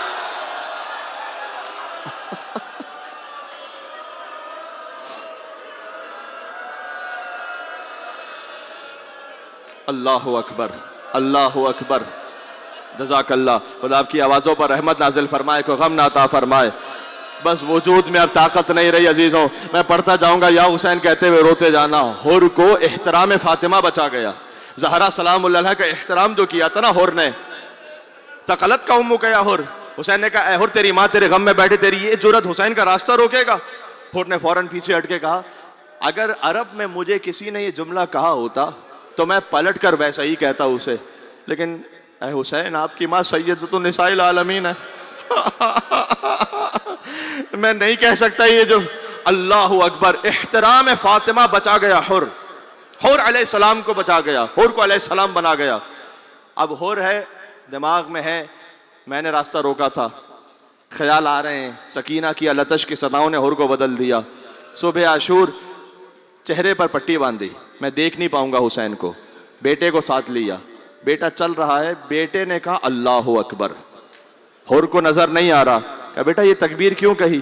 [SPEAKER 2] اللہ اکبر، اللہ اکبر، جزاک اللہ. خدا آپ کی آوازوں پر رحمت نازل فرمائے، کوئی غم نہ عطا فرمائے. بس وجود میں اب طاقت نہیں رہی عزیزوں، میں پڑھتا جاؤں گا یا حسین کہتے ہوئے روتے جانا. حر کو احترام فاطمہ بچا گیا. زہرا سلام اللہ علیہ کا احترام جو کیا تھا نا حر نے، ثقلت کا امو کا یا حر، حسین نے کہا اے حر تیری ماں تیرے غم میں بیٹھے، تیری یہ جرت حسین کا راستہ روکے گا؟ حر نے فوراً پیچھے ہٹ کے کہا اگر عرب میں مجھے کسی نے یہ جملہ کہا ہوتا تو میں پلٹ کر ویسا ہی کہتا اسے، لیکن اے حسین آپ کی ماں سیدۃ النساء العالمین ہے، میں نہیں کہہ سکتا یہ جو. اللہ اکبر، احترام فاطمہ بچا گیا حر، حر علیہ السلام کو بچا گیا، حر کو علیہ السلام بنا گیا. اب حر ہے، دماغ میں ہے میں نے راستہ روکا تھا، خیال آ رہے ہیں، سکینہ کی التش کی صداؤں نے حر کو بدل دیا. صبح عاشور چہرے پر پٹی باندھی، میں دیکھ نہیں پاؤں گا حسین کو. بیٹے کو ساتھ لیا، بیٹا چل رہا ہے، بیٹے نے کہا اللہ اکبر. حر کو نظر نہیں آ رہا، کہا بیٹا یہ تکبیر کیوں کہی؟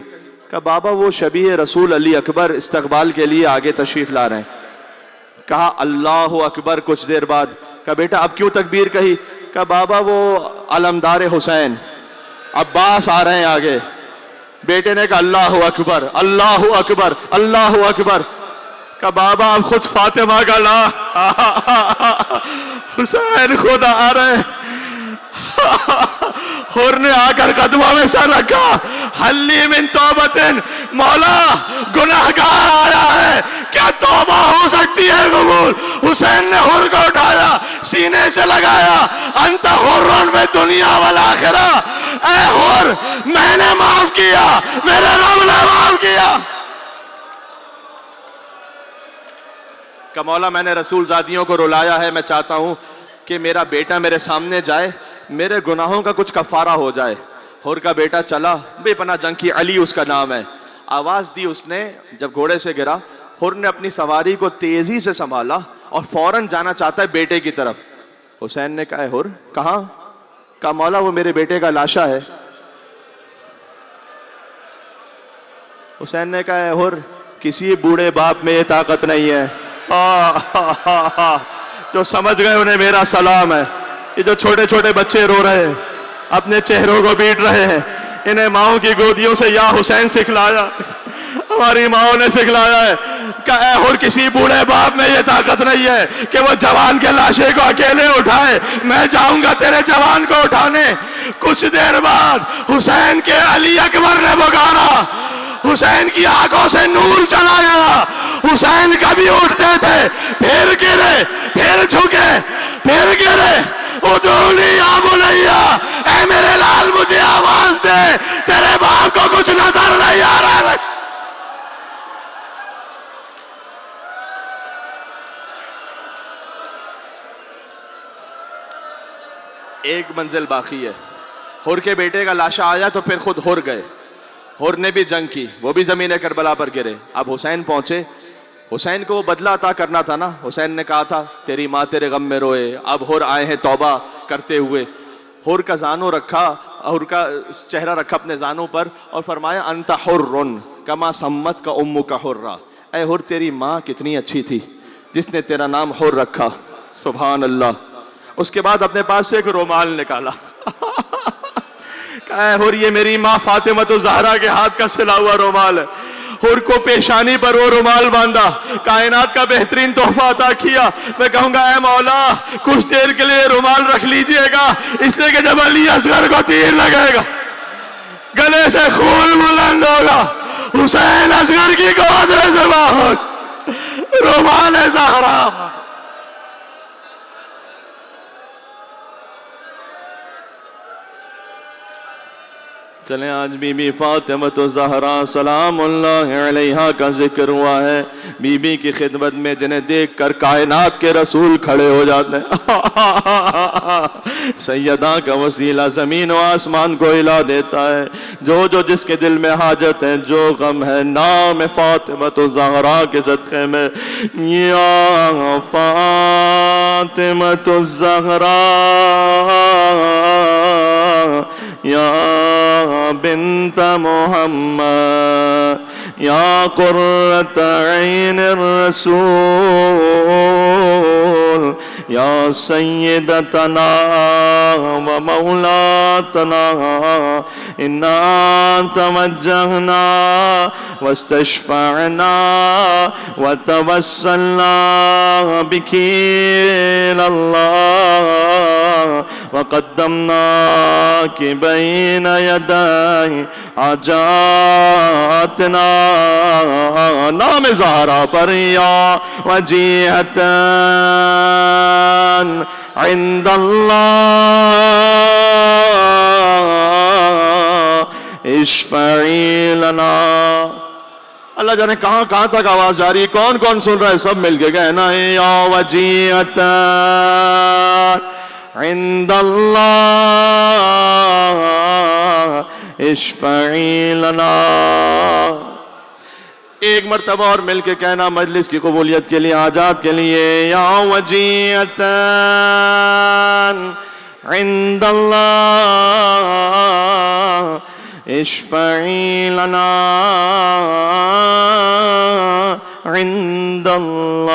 [SPEAKER 2] کہا بابا وہ شبیہ رسول علی اکبر استقبال کے لیے آگے تشریف لا رہے ہیں. کہا اللہ اکبر. کچھ دیر بعد کہا بیٹا اب کیوں تکبیر کہی؟ کہا بابا وہ علمدار حسین عباس آ رہے ہیں آگے. بیٹے نے کہا اللہ اکبر، اللہ اکبر، اللہ اکبر. کہ بابا اب خود فاطمہ کا لا حسین خود آ رہے. حر نے آ کر قدموں میں سر رکھا، حلی من توبتن، مولا گناہگار آیا ہے، کیا توبہ ہو سکتی ہے قبول؟ حسین نے حر کو اٹھایا، سینے سے لگایا، انت حر فی دنیا والآخرہ. اے حر میں نے معاف کیا، میرے رب نے معاف کیا. کہ مولا میں نے رسول زادیوں کو رلایا ہے، میں چاہتا ہوں کہ میرا بیٹا میرے سامنے جائے، میرے گناہوں کا کچھ کفارہ ہو جائے. حر کا بیٹا چلا، بے پناہ جنگ کی، علی اس کا نام ہے. آواز دی اس نے، جب گھوڑے سے گرا، حر نے اپنی سواری کو تیزی سے سنبھالا اور فوراً جانا چاہتا ہے بیٹے کی طرف. حسین نے کہا اے حر کہاں؟ کہا مولا وہ میرے بیٹے کا لاشا ہے. حسین نے کہا اے حر کسی بوڑھے باپ میں یہ طاقت نہیں ہے. جو سمجھ گئے انہیں میرا سلام ہے. یہ جو چھوٹے چھوٹے بچے رو رہے ہیں، اپنے چہروں کو پیٹ رہے ہیں، انہیں ماؤں کی گودیوں سے یا حسین سکھلایا، ہماری ماؤں نے سکھلایا ہے کہ اے حر کسی بوڑھے باپ میں یہ طاقت نہیں ہے کہ وہ جوان کے لاشے کو اکیلے اٹھائے، میں جاؤں گا تیرے جوان کو اٹھانے. کچھ دیر بعد حسین کے علی اکبر نے پکارا، حسین کی آنکھوں سے نور چلا گیا. حسین کبھی اٹھتے تھے، پھر گرے، پھر جھکے، پھر گرے. ادعونی یا بنیا، اے میرے لال مجھے آواز دے، تیرے باپ کو کچھ نظر نہیں آ رہا ہے. ایک منزل باقی ہے. حر کے بیٹے کا لاشا آیا تو پھر خود حر گئے. حر نے بھی جنگ کی، وہ بھی زمین کربلا پر گرے. اب حسین پہنچے، حسین کو وہ بدلہ عطا کرنا تھا نا. حسین نے کہا تھا تیری ماں تیرے غم میں روئے، اب حر آئے ہیں توبہ کرتے ہوئے. حر کا زانو رکھا، حر کا چہرہ رکھا اپنے زانوں پر اور فرمایا انت حر کما سمت کا امک حرہ. اے حر تیری ماں کتنی اچھی تھی جس نے تیرا نام حر رکھا. سبحان اللہ. اس کے بعد اپنے پاس سے ایک رومال نکالا کہا ہے حور یہ میری ماں فاطمہ الزہرا کے ہاتھ کا سلا ہوا رومال ہے. حور کو پیشانی پر وہ رومال باندھا, کائنات کا بہترین تحفہ عطا کیا. میں کہوں گا اے مولا کچھ دیر کے لیے رومال رکھ لیجئے گا, اس لیے کہ جب علی اصغر کو تیر لگے گا گلے سے خون بلند ہوگا, حسین اصغر کی گود میں ذبح ہوگا, رومال زہرا. چلیں آج بی بی فاطمہ الزہرا سلام اللہ علیہا کا ذکر ہوا ہے. بی بی کی خدمت میں جنہیں دیکھ کر کائنات کے رسول کھڑے ہو جاتے ہیں. سیدہ کا وسیلہ زمین و آسمان کو ہلا دیتا ہے. جو جس کے دل میں حاجت ہے, جو غم ہے, نام فاطمہ الزہرا کے صدقے میں یا فاطمہ الزہرا یا بنت محمد یا قرۃ عین الرسول یا سیدتنا و مولاتنا انا توجہنا واستشفعنا وتوسلنا بک الی اللہ وقدمناک بین یدی حاجاتنا. نام زہرا پر یا وجیہتاً عند اللہ اشفعی لنا. اللہ جانے کہاں تک آواز جاری ہے, کون سن رہا ہے, سب مل کے کہنا ہے یا وجیہتاً عند اللہ اشفعی لنا. ایک مرتبہ اور مل کے کہنا مجلس کی قبولیت کے لیے, حاجات کے لیے, یا وجیہتاً عند اللہ اشفعی لنا عند اللہ.